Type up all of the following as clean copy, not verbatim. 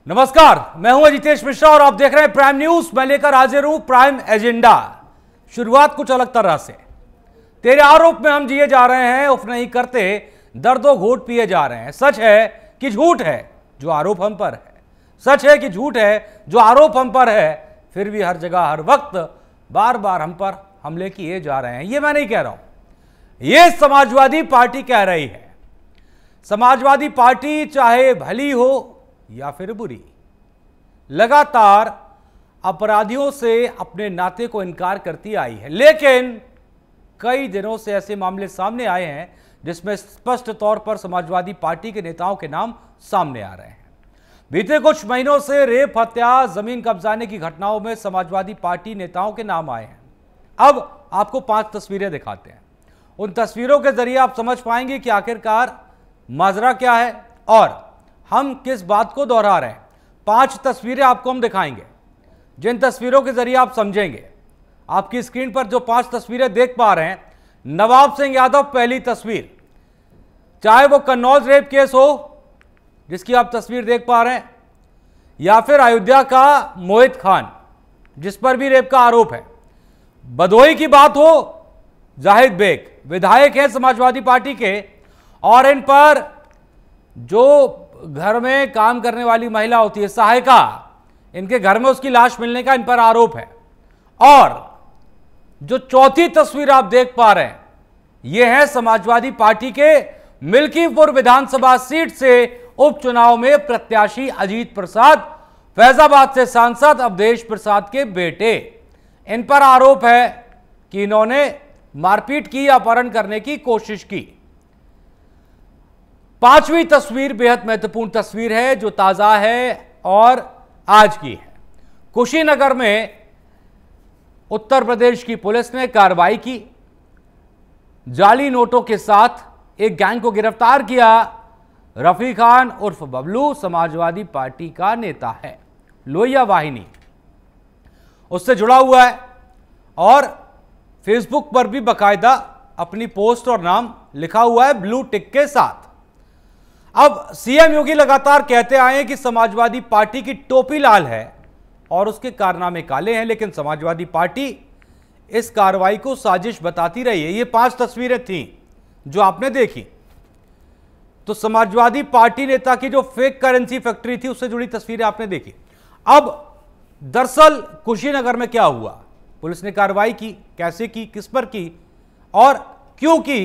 नमस्कार, मैं हूं अजितेश मिश्रा और आप देख रहे हैं प्राइम न्यूज। मैं लेकर हाजिर हूं प्राइम एजेंडा। शुरुआत कुछ अलग तरह से। तेरे आरोप में हम जिए जा रहे हैं, उफ नहीं करते, दर्दों घोट पिए जा रहे हैं। सच है कि झूठ है जो आरोप हम पर है, सच है कि झूठ है जो आरोप हम पर है, फिर भी हर जगह हर वक्त बार बार हम पर हमले किए जा रहे हैं। ये मैं नहीं कह रहा हूं, ये समाजवादी पार्टी कह रही है। समाजवादी पार्टी चाहे भली हो या फिर बुरी, लगातार अपराधियों से अपने नाते को इनकार करती आई है। लेकिन कई दिनों से ऐसे मामले सामने आए हैं जिसमें स्पष्ट तौर पर समाजवादी पार्टी के नेताओं के नाम सामने आ रहे हैं। बीते कुछ महीनों से रेप, हत्या, जमीन कब्जाने की घटनाओं में समाजवादी पार्टी नेताओं के नाम आए हैं। अब आपको 5 तस्वीरें दिखाते हैं। उन तस्वीरों के जरिए आप समझ पाएंगे कि आखिरकार माजरा क्या है और हम किस बात को दोहरा रहे हैं। 5 तस्वीरें आपको हम दिखाएंगे, जिन तस्वीरों के जरिए आप समझेंगे। आपकी स्क्रीन पर जो 5 तस्वीरें देख पा रहे हैं, नवाब सिंह यादव पहली तस्वीर, चाहे वो कन्नौज रेप केस हो जिसकी आप तस्वीर देख पा रहे हैं, या फिर अयोध्या का मोहित खान जिस पर भी रेप का आरोप है, बदोई की बात हो, जाहिद बेग विधायक है समाजवादी पार्टी के, और इन पर जो घर में काम करने वाली महिला होती है, सहायिका, इनके घर में उसकी लाश मिलने का इन पर आरोप है। और जो चौथी तस्वीर आप देख पा रहे हैं, यह है समाजवादी पार्टी के मिल्कीपुर विधानसभा सीट से उपचुनाव में प्रत्याशी अजीत प्रसाद, फैजाबाद से सांसद अवधेश प्रसाद के बेटे। इन पर आरोप है कि इन्होंने मारपीट की, अपहरण करने की कोशिश की। 5वीं तस्वीर बेहद महत्वपूर्ण तस्वीर है जो ताजा है और आज की है। कुशीनगर में उत्तर प्रदेश की पुलिस ने कार्रवाई की। जाली नोटों के साथ एक गैंग को गिरफ्तार किया। रफी खान उर्फ बबलू समाजवादी पार्टी का नेता है, लोहिया वाहिनी उससे जुड़ा हुआ है और फेसबुक पर भी बाकायदा अपनी पोस्ट और नाम लिखा हुआ है ब्लू टिक के साथ। अब सीएम योगी लगातार कहते आए हैं कि समाजवादी पार्टी की टोपी लाल है और उसके कारनामे काले हैं, लेकिन समाजवादी पार्टी इस कार्रवाई को साजिश बताती रही है। ये 5 तस्वीरें थीं जो आपने देखी, तो समाजवादी पार्टी नेता की जो फेक करेंसी फैक्ट्री थी उससे जुड़ी तस्वीरें आपने देखी। अब दरअसल कुशीनगर में क्या हुआ, पुलिस ने कार्रवाई की, कैसे की, किस पर की और क्यों की,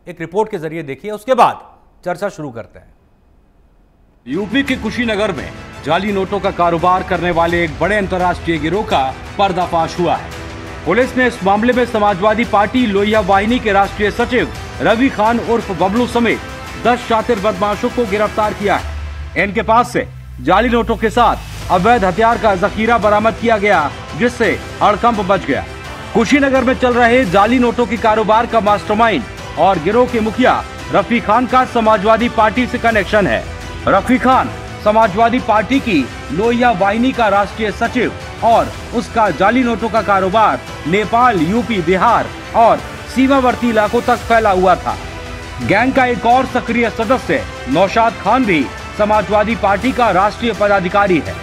एक रिपोर्ट के जरिए देखिए, उसके बाद चर्चा शुरू करते हैं। यूपी के कुशीनगर में जाली नोटों का कारोबार करने वाले एक बड़े अंतर्राष्ट्रीय गिरोह का पर्दाफाश हुआ है। पुलिस ने इस मामले में समाजवादी पार्टी लोहिया वाहिनी के राष्ट्रीय सचिव रवि खान उर्फ बबलू समेत 10 शातिर बदमाशों को गिरफ्तार किया है। इनके पास से जाली नोटों के साथ अवैध हथियार का जखीरा बरामद किया गया, जिससे हड़कंप मच गया। कुशीनगर में चल रहे जाली नोटों के कारोबार का मास्टरमाइंड और गिरोह के मुखिया रफी खान का समाजवादी पार्टी से कनेक्शन है। रफी खान समाजवादी पार्टी की लोहिया वाहिनी का राष्ट्रीय सचिव और उसका जाली नोटों का कारोबार नेपाल, यूपी, बिहार और सीमावर्ती इलाकों तक फैला हुआ था। गैंग का एक और सक्रिय सदस्य नौशाद खान भी समाजवादी पार्टी का राष्ट्रीय पदाधिकारी है।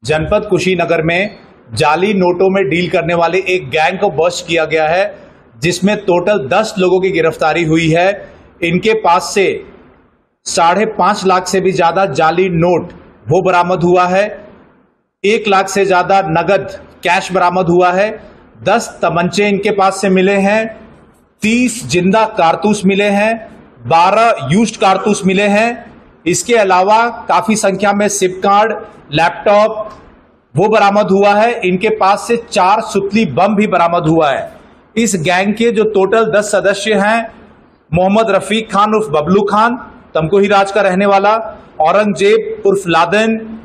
जनपद कुशीनगर में जाली नोटों में डील करने वाले एक गैंग को बस्ट किया गया है, जिसमें टोटल 10 लोगों की गिरफ्तारी हुई है। इनके पास से 5.5 लाख से भी ज्यादा जाली नोट वो बरामद हुआ है। 1 लाख से ज्यादा नगद कैश बरामद हुआ है। 10 तमंचे इनके पास से मिले हैं। 30 जिंदा कारतूस मिले हैं। 12 यूज्ड कारतूस मिले हैं। इसके अलावा काफी संख्या में सिप कार्ड, लैपटॉप वो बरामद हुआ है। इनके पास से 4 सुतली बम भी बरामद हुआ है। इस गैंग के जो टोटल 10 सदस्य हैं, मोहम्मद रफीक खान उर्फ बबलू खान, तमकुही राज का रहने वाला, औरंगजेब उर्फ लादेन,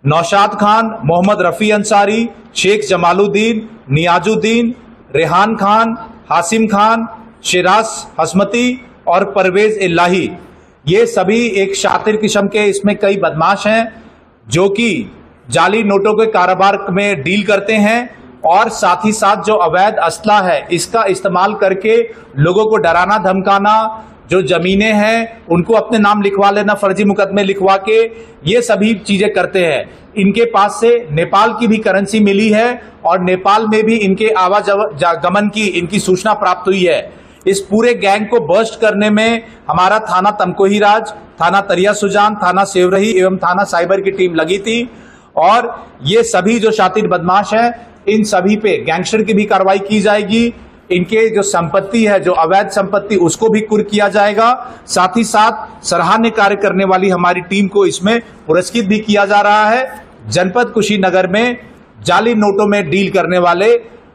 नौशाद खान, मोहम्मद रफी अंसारी, शेख जमालुद्दीन, नियाजुद्दीन, रेहान खान, हासिम खान, शिराज हसमती और परवेज इल्लाही, ये सभी एक शातिर किस्म के इसमें कई बदमाश हैं जो कि जाली नोटों के कारोबार में डील करते हैं और साथ ही साथ जो अवैध असला है इसका इस्तेमाल करके लोगों को डराना धमकाना, जो जमीनें हैं उनको अपने नाम लिखवा लेना, फर्जी मुकदमे लिखवा के ये सभी चीजें करते हैं। इनके पास से नेपाल की भी करेंसी मिली है और नेपाल में भी इनके आवागमन की इनकी सूचना प्राप्त हुई है। इस पूरे गैंग को बर्स्ट करने में हमारा थाना तमकोही राज, थाना तरिया सुजान, थाना सेवरही एवं थाना साइबर की टीम लगी थी और ये सभी जो शातिर बदमाश हैं इन सभी पे गैंगस्टर की भी कार्रवाई की जाएगी। इनके जो संपत्ति है, जो अवैध संपत्ति, उसको भी कुर्क किया जाएगा। साथ ही साथ सराहनीय कार्य करने वाली हमारी टीम को इसमें पुरस्कृत भी किया जा रहा है। जनपद कुशीनगर में जाली नोटों में डील करने वाले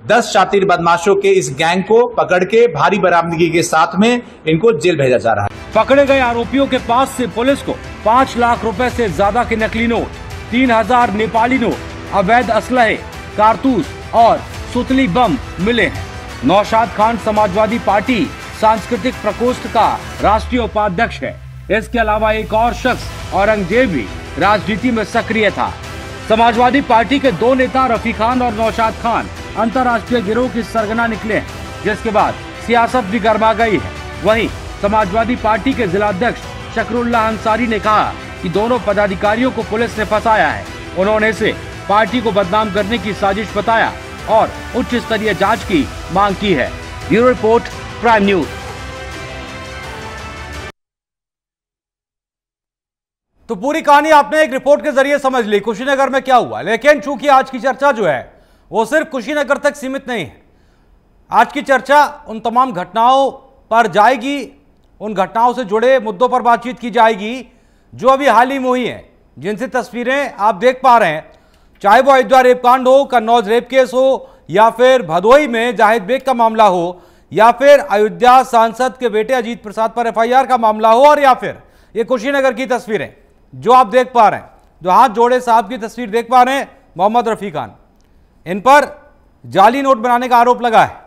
10 शातिर बदमाशों के इस गैंग को पकड़ के भारी बरामदगी के साथ में इनको जेल भेजा जा रहा है। पकड़े गए आरोपियों के पास से पुलिस को 5 लाख रुपए से ज्यादा के नकली नोट, 3000 नेपाली नोट, अवैध असलहे, कारतूस और सुतली बम मिले हैं। नौशाद खान समाजवादी पार्टी सांस्कृतिक प्रकोष्ठ का राष्ट्रीय उपाध्यक्ष है। इसके अलावा एक और शख्स औरंगजेब भी राजनीति में सक्रिय था। समाजवादी पार्टी के 2 नेता रफी खान और नौशाद खान अंतर्राष्ट्रीय गिरोह की सरगना निकले हैं, जिसके बाद सियासत भी गर्मा गई है। वहीं समाजवादी पार्टी के जिलाध्यक्ष शकरुल्लाह अंसारी ने कहा कि दोनों पदाधिकारियों को पुलिस ने फंसाया है। उन्होंने इसे पार्टी को बदनाम करने की साजिश बताया और उच्च स्तरीय जांच की मांग की है। Bureau report, prime news. तो पूरी कहानी आपने एक रिपोर्ट के जरिए समझ ली कुशीनगर में क्या हुआ, लेकिन चूंकि आज की चर्चा जो है वो सिर्फ कुशीनगर तक सीमित नहीं है। आज की चर्चा उन तमाम घटनाओं पर जाएगी, उन घटनाओं से जुड़े मुद्दों पर बातचीत की जाएगी जो अभी हाल ही में हुई हैं, जिनसे तस्वीरें आप देख पा रहे हैं। चाहे वो अयोध्या रेप कांड हो, कन्नौज रेप केस हो, या फिर भदोही में जाहिद बेग का मामला हो, या फिर अयोध्या सांसद के बेटे अजीत प्रसाद पर एफआईआर का मामला हो, और या फिर ये कुशीनगर की तस्वीरें जो आप देख पा रहे हैं, जो हाथ जोड़े साहब की तस्वीर देख पा रहे हैं, मोहम्मद रफी खान, इन पर जाली नोट बनाने का आरोप लगा है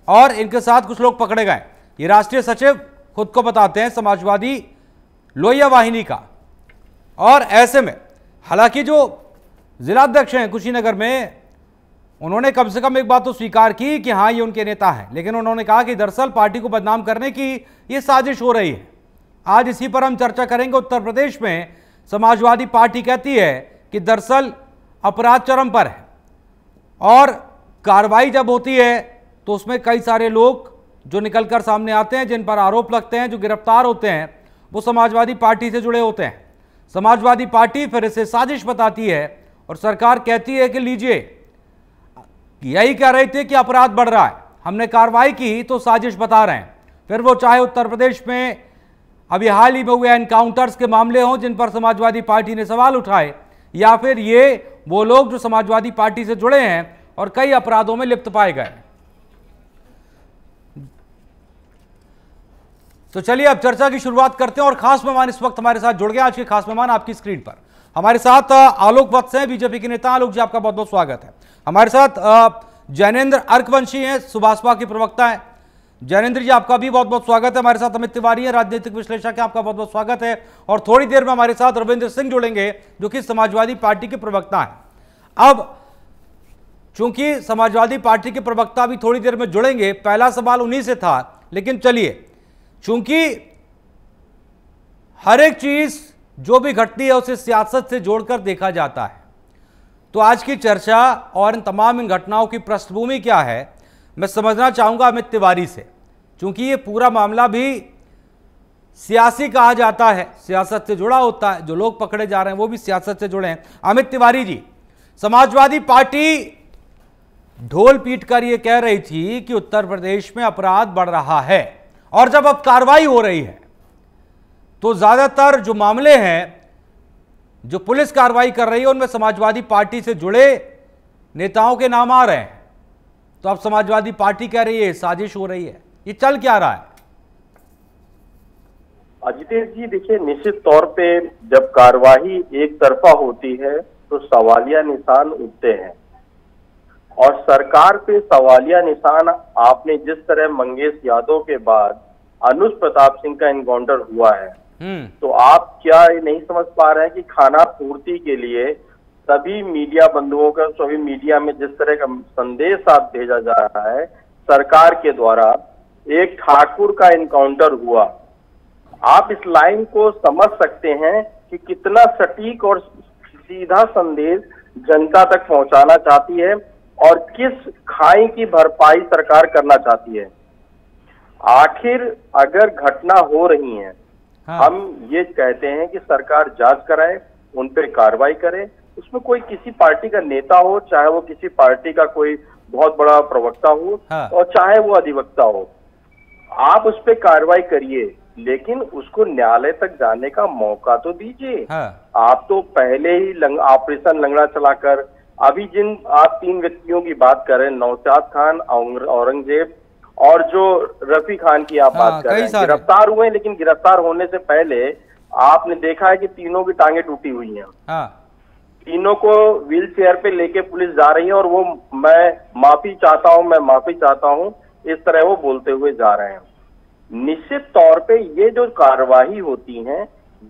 और इनके साथ कुछ लोग पकड़े गए। ये राष्ट्रीय सचिव खुद को बताते हैं समाजवादी लोहिया वाहिनी का। और ऐसे में हालांकि जो जिलाध्यक्ष हैं कुशीनगर में, उन्होंने कम से कम एक बात तो स्वीकार की कि हाँ ये उनके नेता हैं, लेकिन उन्होंने कहा कि दरअसल पार्टी को बदनाम करने की ये साजिश हो रही है। आज इसी पर हम चर्चा करेंगे। उत्तर प्रदेश में समाजवादी पार्टी कहती है कि दरअसल अपराध चरम पर है और कार्रवाई जब होती है तो उसमें कई सारे लोग जो निकलकर सामने आते हैं, जिन पर आरोप लगते हैं, जो गिरफ्तार होते हैं, वो समाजवादी पार्टी से जुड़े होते हैं। समाजवादी पार्टी फिर इसे साजिश बताती है और सरकार कहती है कि लीजिए, यही कह रहे थे कि अपराध बढ़ रहा है, हमने कार्रवाई की तो साजिश बता रहे हैं। फिर वो चाहे उत्तर प्रदेश में अभी हाल ही में हुए एनकाउंटर्स के मामले हों जिन पर समाजवादी पार्टी ने सवाल उठाए, या फिर ये वो लोग जो समाजवादी पार्टी से जुड़े हैं और कई अपराधों में लिप्त पाए गए। तो चलिए अब चर्चा की शुरुआत करते हैं और खास मेहमान इस वक्त हमारे साथ जुड़ गए। आज के खास मेहमान आपकी स्क्रीन पर हमारे साथ आलोक वत्स हैं, बीजेपी के नेता। आलोक जी, आपका बहुत बहुत स्वागत है। हमारे साथ जैनेंद्र अर्कवंशी हैं, सुभाषपा के प्रवक्ता हैं। जैनेंद्र जी, आपका भी बहुत बहुत स्वागत है। हमारे साथ अमित तिवारी है, राजनीतिक विश्लेषक है, आपका बहुत बहुत स्वागत है। और थोड़ी देर में हमारे साथ रविंद्र सिंह जुड़ेंगे जो कि समाजवादी पार्टी के प्रवक्ता हैं। अब चूंकि समाजवादी पार्टी के प्रवक्ता भी थोड़ी देर में जुड़ेंगे, पहला सवाल उन्हीं से था, लेकिन चलिए, चूंकि हर एक चीज जो भी घटती है उसे सियासत से जोड़कर देखा जाता है, तो आज की चर्चा और इन तमाम इन घटनाओं की पृष्ठभूमि क्या है, मैं समझना चाहूंगा अमित तिवारी से, क्योंकि ये पूरा मामला भी सियासी कहा जाता है, सियासत से जुड़ा होता है। जो लोग पकड़े जा रहे हैं वो भी सियासत से जुड़े हैं। अमित तिवारी जी, समाजवादी पार्टी ढोल पीट कर ये कह रही थी कि उत्तर प्रदेश में अपराध बढ़ रहा है, और जब अब कार्रवाई हो रही है तो ज्यादातर जो मामले हैं जो पुलिस कार्रवाई कर रही है उनमें समाजवादी पार्टी से जुड़े नेताओं के नाम आ रहे हैं। तो अब समाजवादी पार्टी कह रही है साजिश हो रही है, ये चल क्या रहा है? अजितेश जी, देखिए, निश्चित तौर पे जब कार्यवाही एक तरफा होती है तो सवालिया निशान उठते हैं, और सरकार पे सवालिया निशान आपने जिस तरह मंगेश यादव के बाद अनुज प्रताप सिंह का एनकाउंटर हुआ है, तो आप क्या ये नहीं समझ पा रहे हैं कि खाना पूर्ति के लिए सभी मीडिया बंधुओं का, सभी मीडिया में जिस तरह का संदेश आप भेजा जा रहा है सरकार के द्वारा, एक ठाकुर का एनकाउंटर हुआ आप इस लाइन को समझ सकते हैं कि कितना सटीक और सीधा संदेश जनता तक पहुंचाना चाहती है और किस खाई की भरपाई सरकार करना चाहती है। आखिर अगर घटना हो रही है, हाँ। हम ये कहते हैं कि सरकार जांच कराए, उन पर कार्रवाई करे। उसमें कोई किसी पार्टी का नेता हो, चाहे वो किसी पार्टी का कोई बहुत बड़ा प्रवक्ता हो, हाँ। और चाहे वो अधिवक्ता हो, आप उस पर कार्रवाई करिए, लेकिन उसको न्यायालय तक जाने का मौका तो दीजिए। हाँ। आप तो पहले ही ऑपरेशन लंगड़ा चलाकर, अभी जिन आप 3 व्यक्तियों की बात कर रहे हैं, नौशाद खान, औरंगजेब और जो रफी खान की आप बात कर रहे हैं, गिरफ्तार हुए, लेकिन गिरफ्तार होने से पहले आपने देखा है कि तीनों की टांगे टूटी हुई हैं। हाँ। तीनों को व्हील चेयर पे लेके पुलिस जा रही है और वो मैं माफी चाहता हूं, मैं माफी चाहता हूं, इस तरह वो बोलते हुए जा रहे हैं। निश्चित तौर पे ये जो कार्यवाही होती है,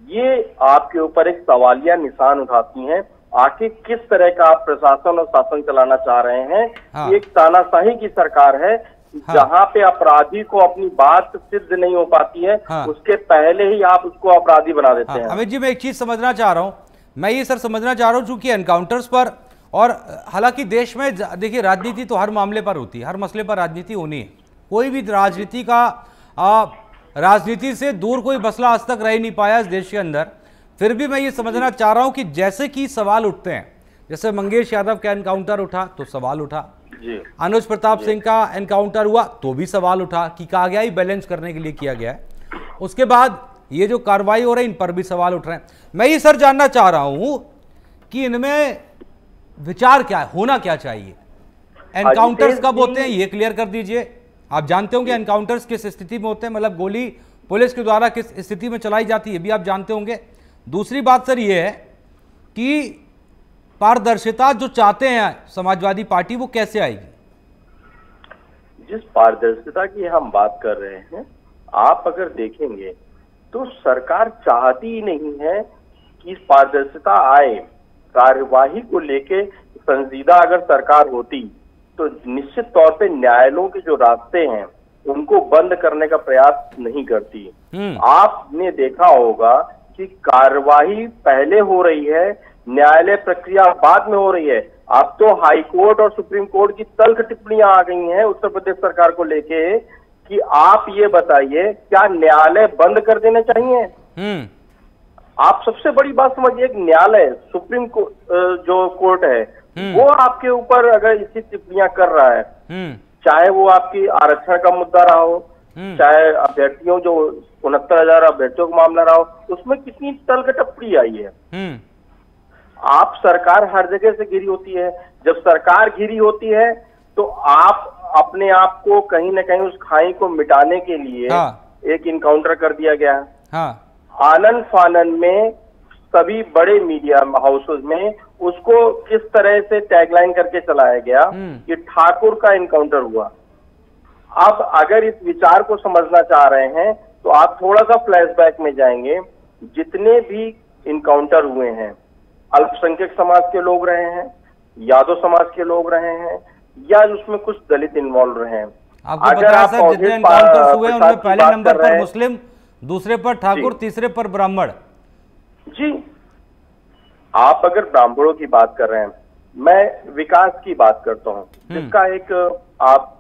ये आपके ऊपर एक सवालिया निशान उठाती हैं। आखिर किस तरह का आप प्रशासन और शासन चलाना चाह रहे हैं। हाँ। एक तानाशाही की सरकार है, हाँ। जहां पे अपराधी को अपनी बात सिद्ध नहीं हो पाती है, हाँ। उसके पहले ही आप उसको अपराधी बना देते हैं। अमित जी, मैं एक चीज समझना चाह रहा हूं, मैं ये सर समझना चाह रहा हूं, चूंकि एनकाउंटर्स पर, और हालांकि देश में देखिए राजनीति तो हर मामले पर होती है, हर मसले पर राजनीति होनी है। कोई भी राजनीति का राजनीति से दूर कोई मसला आज तक रह ही नहीं पाया इस देश के अंदर। फिर भी मैं ये समझना चाह रहा हूं कि जैसे कि सवाल उठते हैं, जैसे मंगेश यादव का एनकाउंटर उठा तो सवाल उठा, अनुज प्रताप सिंह का एनकाउंटर हुआ तो भी सवाल उठा कि कहा गया ही बैलेंस करने के लिए किया गया है। उसके बाद ये जो कार्रवाई हो रही है, इन पर भी सवाल उठ रहे हैं। मैं ये सर जानना चाह रहा हूं कि इनमें विचार क्या है, होना क्या चाहिए। एनकाउंटर्स कब होते हैं ये क्लियर कर दीजिए। आप जानते होंगे एनकाउंटर्स किस स्थिति में होते हैं, मतलब गोली पुलिस के द्वारा किस स्थिति में चलाई जाती है, भी आप जानते होंगे। दूसरी बात सर ये है कि पारदर्शिता जो चाहते हैं समाजवादी पार्टी, वो कैसे आएगी। जिस पारदर्शिता की हम बात कर रहे हैं, आप अगर देखेंगे तो सरकार चाहती ही नहीं है कि पारदर्शिता आए। कार्यवाही को लेके संजीदा अगर सरकार होती तो निश्चित तौर पे न्यायालयों के जो रास्ते हैं उनको बंद करने का प्रयास नहीं करती। आपने देखा होगा कि कार्यवाही पहले हो रही है, न्यायालय प्रक्रिया बाद में हो रही है। अब तो हाई कोर्ट और सुप्रीम कोर्ट की तल्ख टिप्पणियां आ गई हैं उत्तर प्रदेश सरकार को लेके कि आप ये बताइए क्या न्यायालय बंद कर देने चाहिए। आप सबसे बड़ी बात समझिए, एक न्यायालय सुप्रीम जो कोर्ट है वो आपके ऊपर अगर इसी टिप्पणियां कर रहा है, चाहे वो आपकी आरक्षण का मुद्दा रहा हो, चाहे अभ्यर्थियों जो 69,000 अभ्यर्थियों का मामला रहा हो, उसमें कितनी तल्ख टिप्पणी आई है। आप सरकार हर जगह से घिरी होती है। जब सरकार घिरी होती है तो आप अपने आप को कहीं ना कहीं उस खाई को मिटाने के लिए एक इनकाउंटर कर दिया गया। आनन फानन में सभी बड़े मीडिया हाउसेस में उसको किस तरह से टैगलाइन करके चलाया गया कि ठाकुर का इनकाउंटर हुआ। अब अगर इस विचार को समझना चाह रहे हैं तो आप थोड़ा सा फ्लैशबैक में जाएंगे। जितने भी इनकाउंटर हुए हैं, अल्पसंख्यक समाज के लोग रहे हैं, यादव समाज के लोग रहे हैं, या उसमें कुछ दलित इन्वॉल्व रहे हैं। आपको पता है सर, जितने एनकाउंटर्स हुए उनमें पहले नंबर पर मुस्लिम, दूसरे पर ठाकुर, तीसरे पर ब्राह्मण। जी, आप अगर ब्राह्मणों की बात कर रहे हैं, मैं विकास की बात करता हूं, जिसका एक आप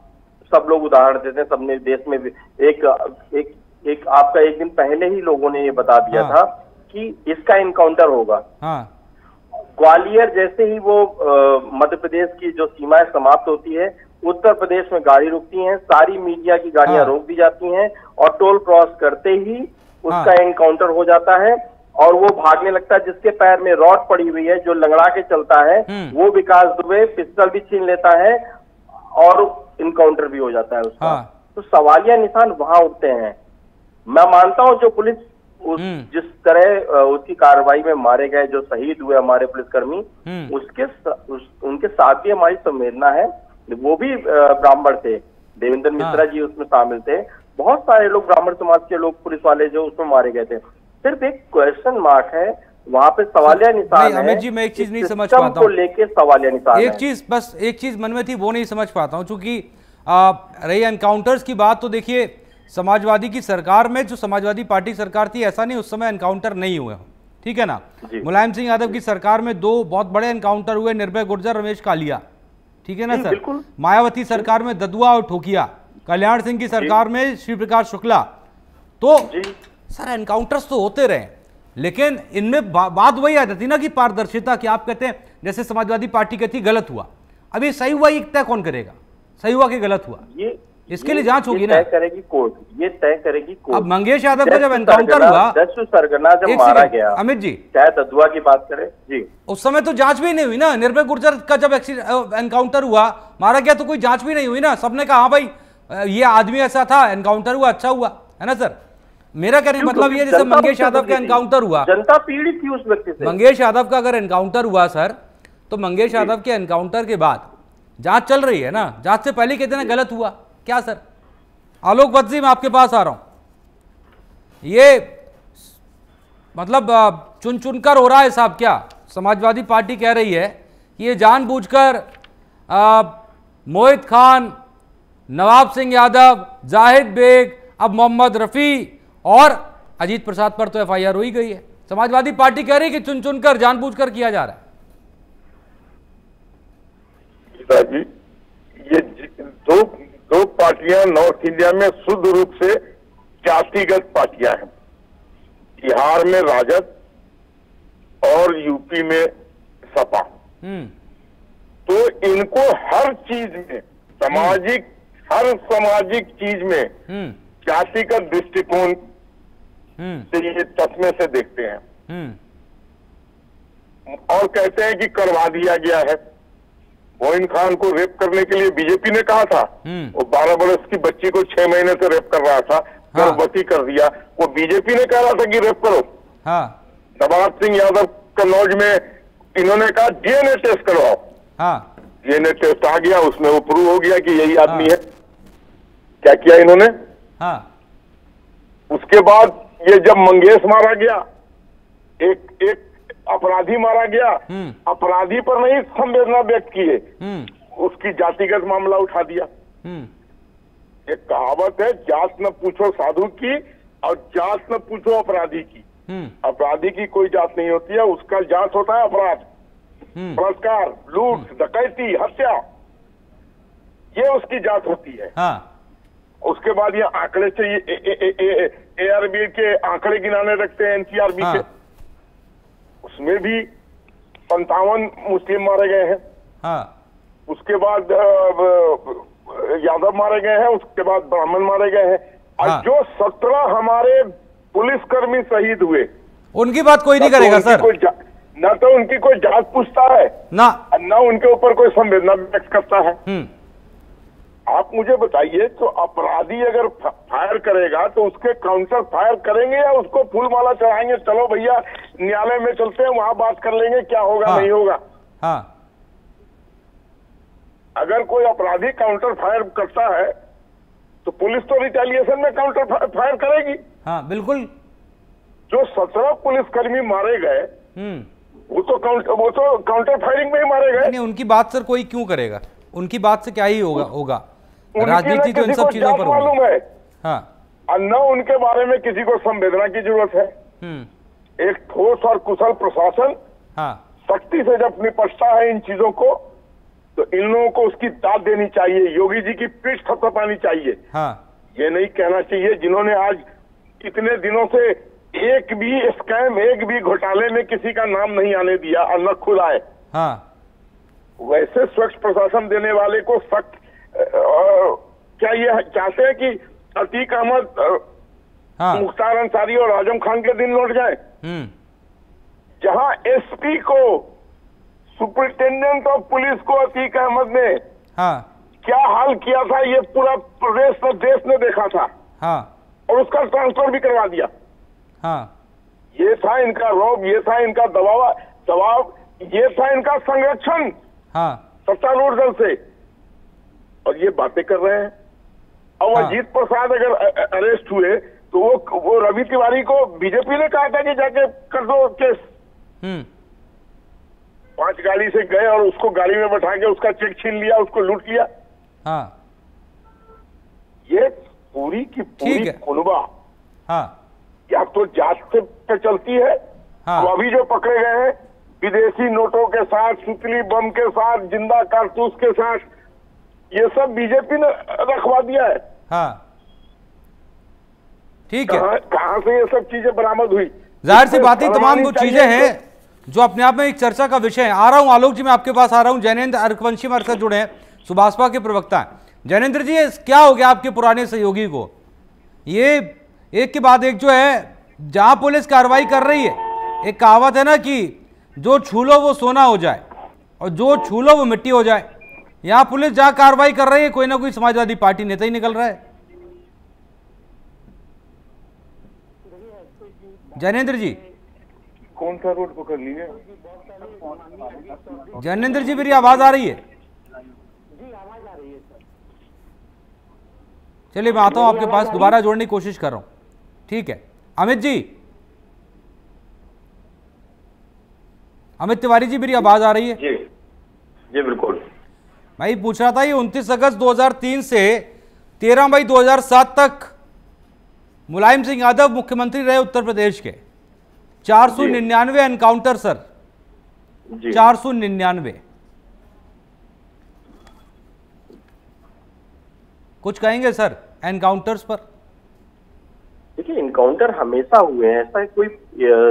सब लोग उदाहरण देते हैं। सबने देश में एक आपका एक दिन पहले ही लोगों ने ये बता दिया था कि इसका इनकाउंटर होगा। ग्वालियर जैसे ही वो मध्य प्रदेश की जो सीमाएं समाप्त होती है, उत्तर प्रदेश में गाड़ी रुकती हैं, सारी मीडिया की गाड़ियां रोक दी जाती हैं और टोल क्रॉस करते ही उसका एनकाउंटर हो जाता है और वो भागने लगता है। जिसके पैर में रॉड पड़ी हुई है, जो लंगड़ा के चलता है, वो विकास दुबे पिस्टल भी छीन लेता है और इनकाउंटर भी हो जाता है उसका। तो सवालिया निशान वहां उठते हैं। मैं मानता हूं जो पुलिस जिस तरह उसकी कार्रवाई में मारे गए, जो शहीद हुए हमारे पुलिसकर्मी, उनके साथ भी हमारी संवेदना है। वो भी ब्राह्मण थे, देवेंद्र मिश्रा जी उसमें शामिल थे, बहुत सारे लोग ब्राह्मण समाज के लोग पुलिस वाले जो उसमें मारे गए थे। सिर्फ एक क्वेश्चन मार्क है वहां पे, सवालिया निशान है। अमित जी, मैं एक चीज नहीं समझ पाता हूं लेके सवालिया निशान एक चीज मन में थी, वो नहीं समझ पाता हूं। चूंकि रही एनकाउंटर्स की बात, तो देखिए समाजवादी की सरकार में, जो समाजवादी पार्टी सरकार थी, ऐसा नहीं उस समय एनकाउंटर नहीं हुए, ठीक है ना। मुलायम सिंह यादव की सरकार में 2 बहुत बड़े एनकाउंटर हुए, निर्भय गुर्जर, रमेश कालिया, ठीक है ना सर। मायावती सरकार में ददुआ और ठोकिया, कल्याण सिंह की सरकार में श्री प्रकाश शुक्ला। तो सर एनकाउंटर्स तो होते रहे, लेकिन इनमें बात वही आ जाती ना कि पारदर्शिता की। आप कहते हैं जैसे समाजवादी पार्टी कहती गलत हुआ, अभी सही हुआ ये तय कौन करेगा, सही हुआ कि गलत हुआ? इसके लिए जांच होगी ना, तय करेगी कोर्ट, ये तय करेगी कोर्ट। अब मंगेश यादव का जब एनकाउंटर हुआ, दस्यु सरगना जब मारा गया, अमित जी, चाहे ददुआ की बात करें जी, उस समय तो जांच भी नहीं हुई ना। निर्भय गुर्जर का जब एनकाउंटर हुआ, मारा गया, तो कोई जांच भी नहीं हुई ना। सबने कहा हाँ भाई ये आदमी ऐसा था, एनकाउंटर हुआ, अच्छा हुआ, है ना सर। मेरा कहने का मतलब ये, जैसे मंगेश यादव का एनकाउंटर हुआ, जनता पीड़ित थी उस व्यक्ति से। मंगेश यादव का अगर एनकाउंटर हुआ सर, तो मंगेश यादव के एनकाउंटर के बाद जांच चल रही है ना, जांच से पहले कहते ना गलत हुआ क्या सर? आलोक बद्जी, मैं आपके पास आ रहा हूं। ये मतलब चुन चुनकर हो रहा है साहब क्या? समाजवादी पार्टी कह रही है ये जानबूझकर मोहित खान, नवाब सिंह यादव, जाहिद बेग, अब मोहम्मद रफी और अजीत प्रसाद पर तो एफआईआर हुई गई है। समाजवादी पार्टी कह रही है कि चुन चुनकर जानबूझकर किया जा रहा है। जी, ये दो पार्टियां नॉर्थ इंडिया में शुद्ध रूप से जातिगत पार्टियां हैं। बिहार में राजद और यूपी में सपा। तो इनको हर चीज में हर सामाजिक चीज में जातिगत दृष्टिकोण से ये तस्मे से देखते हैं और कहते हैं कि करवा दिया गया है। मोइन खान को रेप करने के लिए बीजेपी ने कहा था, वो 12 वर्ष की बच्ची को 6 महीने से रेप कर रहा था, गर्भवती कर दिया। वो बीजेपी ने कह रहा था कि रेप करो। नवाब सिंह यादव कन्नौज में इन्होंने कहा डीएनए टेस्ट करवाओ। डीएनए टेस्ट आ गया, उसमें वो प्रूव हो गया कि यही आदमी है। क्या किया इन्होंने? उसके बाद ये जब मंगेश मारा गया, एक अपराधी मारा गया, अपराधी पर नहीं संवेदना व्यक्त किए, उसकी जातिगत मामला उठा दिया। एक कहावत है, जात न पूछो साधु की और जात न पूछो अपराधी की। अपराधी की कोई जात नहीं होती है, उसका जात होता है अपराध, बलात्कार, लूट, डकैती, हत्या, ये उसकी जात होती है। उसके बाद ये आंकड़े चाहिए, ARB के आंकड़े गिनाने रखते हैं NCRB के, उसमें भी 55 मुस्लिम मारे गए हैं। उसके बाद यादव मारे गए हैं, उसके बाद ब्राह्मण मारे गए हैं। और जो 17 हमारे पुलिसकर्मी शहीद हुए, उनकी बात कोई नहीं करेगा सर। न तो उनकी कोई जांच पूछता है, ना उनके ऊपर कोई संवेदना व्यक्त करता है। आप मुझे बताइए, तो अपराधी अगर फायर करेगा तो उसके काउंटर फायर करेंगे या उसको फूल माला चढ़ाएंगे, चलो भैया न्यायालय में चलते हैं, वहां बात कर लेंगे क्या होगा नहीं होगा। अगर कोई अपराधी काउंटर फायर करता है तो पुलिस तो रिटेलिएशन में काउंटर फायर करेगी। बिल्कुल। जो 17 पुलिसकर्मी मारे गए वो तो काउंटर फायरिंग में ही मारे गए। नहीं, उनकी बात सर कोई क्यों करेगा? उनकी बात से क्या ही होगा? राजनीति तो इन सब चीजों पर मालूम है। और न उनके बारे में किसी को संवेदना की जरूरत है। एक ठोस और कुशल प्रशासन सख्ती से जब निपटता है इन चीजों को, तो इन लोगों को उसकी दाद देनी चाहिए, योगी जी की पीठ थपथपानी चाहिए। ये नहीं कहना चाहिए जिन्होंने आज इतने दिनों से एक भी स्कैम, एक भी घोटाले में किसी का नाम नहीं आने दिया और न खुद आए। वैसे स्वच्छ प्रशासन देने वाले को सख्त, क्या ये चाहते हैं कि अतीक अहमद, मुख्तार अंसारी और आजम खान के दिन लौट जाए? जहां SP को, सुपरिटेंडेंट ऑफ पुलिस को अतीक अहमद ने क्या हाल किया था, ये पूरा प्रदेश और देश ने देखा था। और उसका ट्रांसफर भी करवा दिया। ये था इनका रौब, ये था इनका दबाव, ये था इनका संरक्षण सत्तारूढ़ दल से, और ये बातें कर रहे हैं। अब अजीत प्रसाद अगर अरेस्ट हुए तो वो रवि तिवारी को बीजेपी ने कहा था कि जाके कर दो केस। 5 गाड़ी से गए और उसको गाड़ी में बैठा के उसका चेक छीन लिया, उसको लूट लिया। ये पूरी की ठीक पूरी है। फुनवा हाँ या तो जांच पे चलती है। हाँ। तो अभी जो पकड़े गए हैं विदेशी नोटों के साथ, सुतली बम के साथ, जिंदा कारतूस के साथ, ये सब बीजेपी ने रखवा दिया है। हाँ ठीक है। कहां से ये सब चीजें बरामद हुई? जाहिर सी बात है तमाम वो चीजें हैं जो अपने आप में एक चर्चा का विषय है। आ रहा हूं आलोक जी, मैं आपके पास आ रहा हूं। जैनेंद्र अर्कवंशी हमारे साथ जुड़े हैं, सुभाषपा के प्रवक्ता हैं। जैनेंद्र जी, क्या हो गया आपके पुराने सहयोगी को? ये एक के बाद एक जो है, जहां पुलिस कार्रवाई कर रही है, एक कहावत है ना कि जो छू लो वो सोना हो जाए और जो छू लो वो मिट्टी हो जाए। यहां पुलिस जहां कार्रवाई कर रही है, कोई ना कोई समाजवादी पार्टी नेता ही निकल रहा है। जैनेंद्र जी, कौन सा रोड पकड़ लिए? जैनेंद्र जी मेरी आवाज आ रही है? चलिए मैं आता हूं आपके पास, दोबारा जोड़ने की कोशिश कर रहा हूं। ठीक है अमित जी, अमित तिवारी जी मेरी आवाज आ रही है? जी जी बिल्कुल। मैं पूछ रहा था, ये 29 अगस्त 2003 से 13 मई 2007 तक मुलायम सिंह यादव मुख्यमंत्री रहे उत्तर प्रदेश के। 499 एनकाउंटर सर, 499। कुछ कहेंगे सर एनकाउंटर्स पर? देखिए, इनकाउंटर हमेशा हुए हैं, ऐसा कोई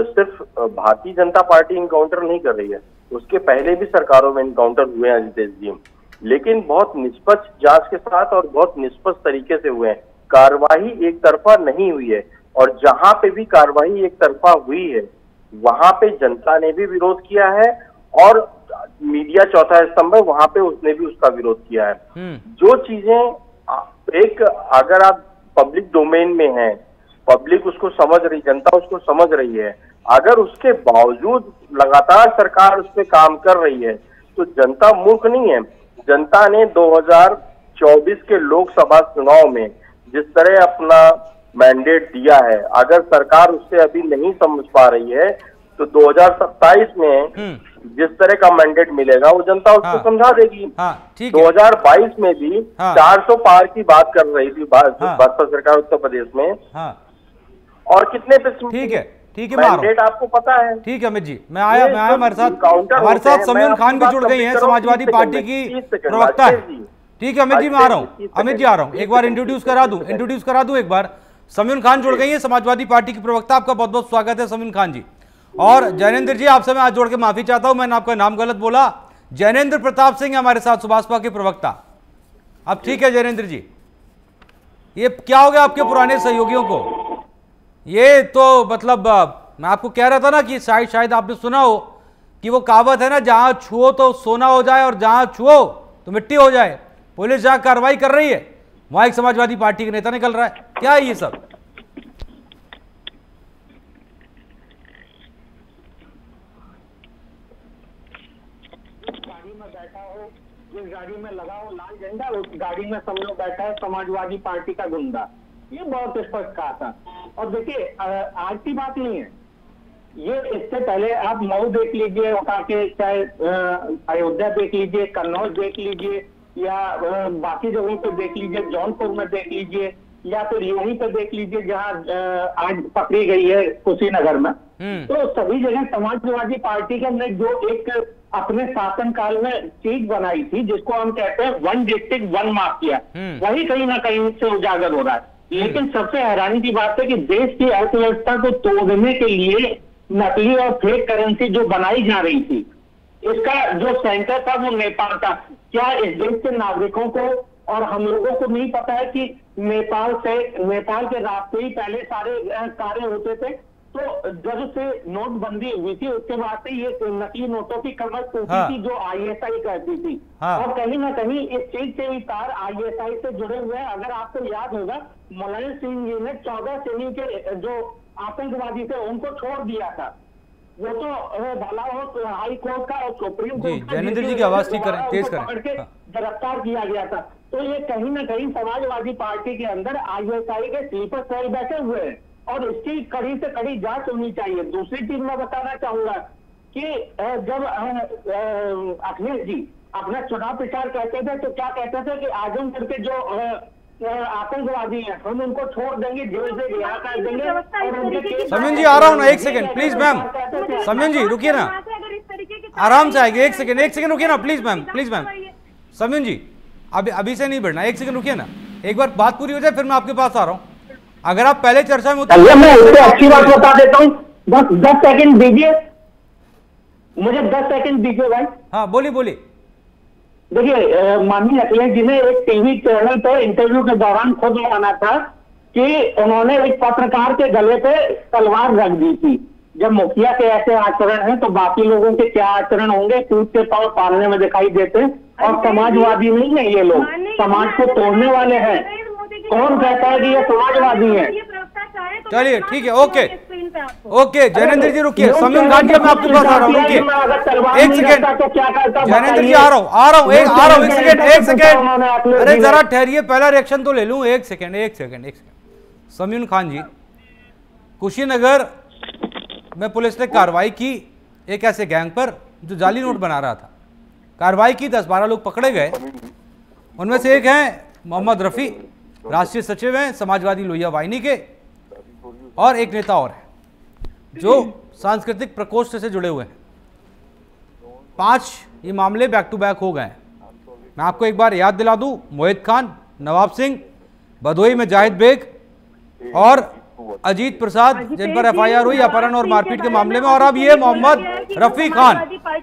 सिर्फ भारतीय जनता पार्टी इनकाउंटर नहीं कर रही है, उसके पहले भी सरकारों में इनकाउंटर हुए हैं अजितेश जी, लेकिन बहुत निष्पक्ष जांच के साथ और बहुत निष्पक्ष तरीके से हुए हैं। कार्रवाई एक तरफा नहीं हुई है, और जहां पे भी कार्रवाई एक तरफा हुई है वहां पे जनता ने भी विरोध किया है, और मीडिया चौथा स्तंभ है, वहां पे उसने भी उसका विरोध किया है। जो चीजें एक, अगर आप पब्लिक डोमेन में हैं, पब्लिक उसको समझ रही, जनता उसको समझ रही है, अगर उसके बावजूद लगातार सरकार उस पर काम कर रही है तो जनता मूर्ख नहीं है। जनता ने 2024 के लोकसभा चुनाव में जिस तरह अपना मैंडेट दिया है, अगर सरकार उससे अभी नहीं समझ पा रही है तो 2027 में जिस तरह का मैंडेट मिलेगा वो जनता उसको समझा देगी। 2022 में भी 400 पार की बात कर रही थी भाजपा सरकार उत्तर प्रदेश में, और कितने पे? ठीक है मैंडेट आपको पता है। ठीक है अमित जी, मैं आया हमारे साथ समयून खान भी जुड़ गई हैं, समाजवादी पार्टी की प्रवक्ता है। ठीक है अमित जी, मैं आ रहा हूँ। अमित जी आ रहा हूँ, एक बार इंट्रोड्यूस करा दूं एक बार। समयून खान जुड़ गई है, समाजवादी पार्टी की प्रवक्ता। आपका बहुत बहुत स्वागत है समयून खान जी। और जैनेंद्र जी, आपसे मैं आज जोड़ के माफी चाहता हूं, मैंने आपका नाम गलत बोला। जैनेंद्र प्रताप सिंह हमारे साथ, सुभाषपा के प्रवक्ता। अब ठीक है जैनेंद्र जी, ये क्या हो गया आपके पुराने सहयोगियों को? ये तो मतलब मैं आपको कह रहा था ना कि शायद आपने सुना हो कि वो कहावत है ना, जहां छुओ तो सोना हो जाए और जहां छुओ तो मिट्टी हो जाए। पुलिस जहां कार्रवाई कर रही है वहां एक समाजवादी पार्टी का नेता निकल रहा है। क्या है ये सब? गाड़ी में बैठा हो, जिस गाड़ी में लगा हो लाल झंडा, उस गाड़ी में सब लोग बैठा है समाजवादी पार्टी का गुंडा। ये बहुत स्पष्ट कहा था। और देखिए, आज की बात नहीं है ये, इससे पहले आप मऊ देख लीजिए उठा के, चाहे अयोध्या देख लीजिए, कन्नौज देख लीजिए, या बाकी जगहों पे देख लीजिए, जौनपुर में देख लीजिए, या फिर यहीं पे देख लीजिए जहां आज पकड़ी गई है कुशीनगर में। तो सभी जगह समाजवादी पार्टी के ने जो एक अपने शासनकाल में चीज बनाई थी, जिसको हम कहते हैं वन डिस्ट्रिक्ट वन माफिया, वही कहीं ना कहीं से उजागर हो रहा है। लेकिन सबसे हैरानी की बात है कि देश की अर्थव्यवस्था को तोड़ने के लिए नकली और फेक करेंसी जो बनाई जा रही थी, इसका जो सेंटर था वो नेपाल था। क्या इस देश के नागरिकों को और हम लोगों को नहीं पता है कि नेपाल के रास्ते ही पहले सारे कार्य होते थे? तो जब से नोटबंदी हुई थी उसके बाद से ये नकली नोटों की कमर टूटी थी, जो ISI कहती थी। और कहीं ना कहीं इस चीज से भी तार ISI से जुड़े हुए हैं। अगर आपको याद होगा, मुलायम सिंह जी ने 14 श्रेणी के जो आतंकवादी थे उनको छोड़ दिया था। वो तो भला हो हाई कोर्ट का और सुप्रीम कोर्ट का, जैनेंद्र जी की आवाज ठीक करें, तेज करें, पकड़ के गिरफ्तार किया गया था। तो ये कहीं ना कहीं समाजवादी पार्टी के अंदर ISI के स्लीपर सेल बैठे हुए हैं, और इसकी कड़ी से कड़ी जांच होनी चाहिए। दूसरी चीज मैं बताना चाहूंगा कि जब अखिलेश जी अपना चुनाव प्रचार कहते थे तो क्या कहते थे कि आजमगढ़ के जो आतंकवादी हैं, हम उनको छोड़ देंगे, जेल से रिहा कर देंगे। और उनके समयन जी आ रहा हूँ ना, एक सेकंड प्लीज मैम। समयन जी रुकिए ना, आराम से आएंगे, एक सेकंड रुकिए ना प्लीज मैम, प्लीज मैम। समयन जी अभी से नहीं बढ़ना, एक सेकंड रुकिए ना, एक बार बात पूरी हो जाए फिर मैं आपके पास आ रहा हूँ। अगर आप पहले चर्चा में मैं उससे अच्छी बात बता देता हूँ, बस 10 सेकंड दीजिए मुझे, 10 सेकंड दीजिए भाई। हाँ बोलिए। देखिए माननीय अखिलेश जी ने एक टीवी चैनल पे इंटरव्यू के दौरान खुद माना था कि उन्होंने एक पत्रकार के गले पे तलवार रख दी थी। जब मुखिया के ऐसे आचरण हैं तो बाकी लोगों के क्या आचरण होंगे, कूद के पांव पालने में दिखाई देते हैं। और समाजवादी नहीं है ये लोग, समाज को तोड़ने वाले हैं। कौन कहता है कि ये समाजवादी है? चलिए ठीक है, ओके जैनेंद्र जी रुकिए, समयन खान जी मैं आपके पास आ रहा हूँ, रुकिए एक सेकेंड। जैनेंद्र जी आ रहा हूँ एक सेकेंड। अरे जरा ठहरिए, पहला रिएक्शन तो ले लूँ, एक सेकेंड। समयन खान जी, कुशीनगर में पुलिस ने कार्रवाई की एक ऐसे गैंग पर जो जाली नोट बना रहा था। कार्रवाई की, 10-12 लोग पकड़े गए। उनमें से एक हैं मोहम्मद रफी, राष्ट्रीय सचिव हैं समाजवादी लोहिया वाहिनी के, और एक नेता और है जो सांस्कृतिक प्रकोष्ठ से जुड़े हुए हैं। 5 ये मामले बैक टू बैक हो गए हैं। मैं आपको एक बार याद दिला दूं, मोहित खान, नवाब सिंह, भदोही में जाहिद बेग और अजीत प्रसाद, जिन पर एफआईआर हुई अपहरण और मारपीट के मामले में, और अब ये Mohammad Rafi Khan.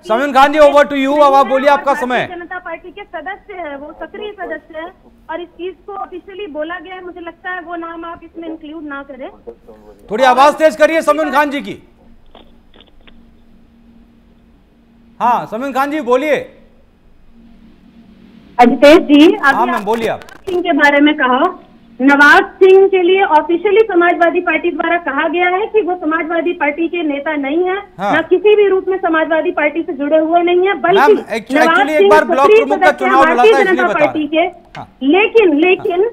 समयन Khan ji over to you, अब आप बोलिए, आपका समय। जनता पार्टी के सदस्य है, वो सक्रिय सदस्य है और इस चीज को ऑफिशियली बोला गया है। मुझे लगता है वो नाम आप इसमें इंक्लूड ना करें। थोड़ी आवाज तेज करिए समयन खान जी की। हाँ समयन खान जी बोलिए। अजितेश जी, हाँ मैम बोलिए आप। सिंह के बारे में कहा, नवाब सिंह के लिए ऑफिशियली समाजवादी पार्टी द्वारा कहा गया है कि वो समाजवादी पार्टी के नेता नहीं है, हाँ। न किसी भी रूप में समाजवादी पार्टी से जुड़े हुए नहीं है, बल्कि एक्चुअली एक बार ब्लॉक प्रमुख का चुनाव लड़ा था इसलिए बता पार्टी के। लेकिन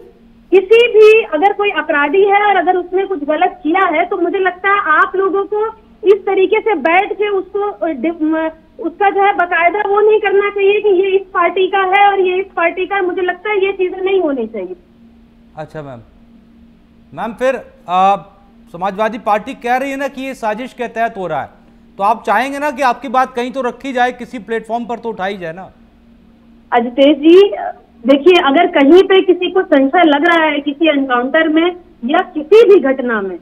किसी भी अगर कोई अपराधी है और अगर उसने कुछ गलत किया है तो मुझे लगता है आप लोगों को इस तरीके से बैठ के उसका जो है बाकायदा वो नहीं करना चाहिए कि ये इस पार्टी का है और ये इस पार्टी का। मुझे लगता है ये चीजें नहीं होनी चाहिए। अच्छा मैम फिर समाजवादी पार्टी कह रही है ना कि ये साजिश के तहत हो रहा है, तो आप चाहेंगे ना कि आपकी बात कहीं तो रखी जाए, किसी प्लेटफॉर्म पर तो उठाई जाए ना। अजितेश जी देखिए, अगर कहीं पे किसी को संशय लग रहा है किसी एनकाउंटर में या किसी भी घटना में,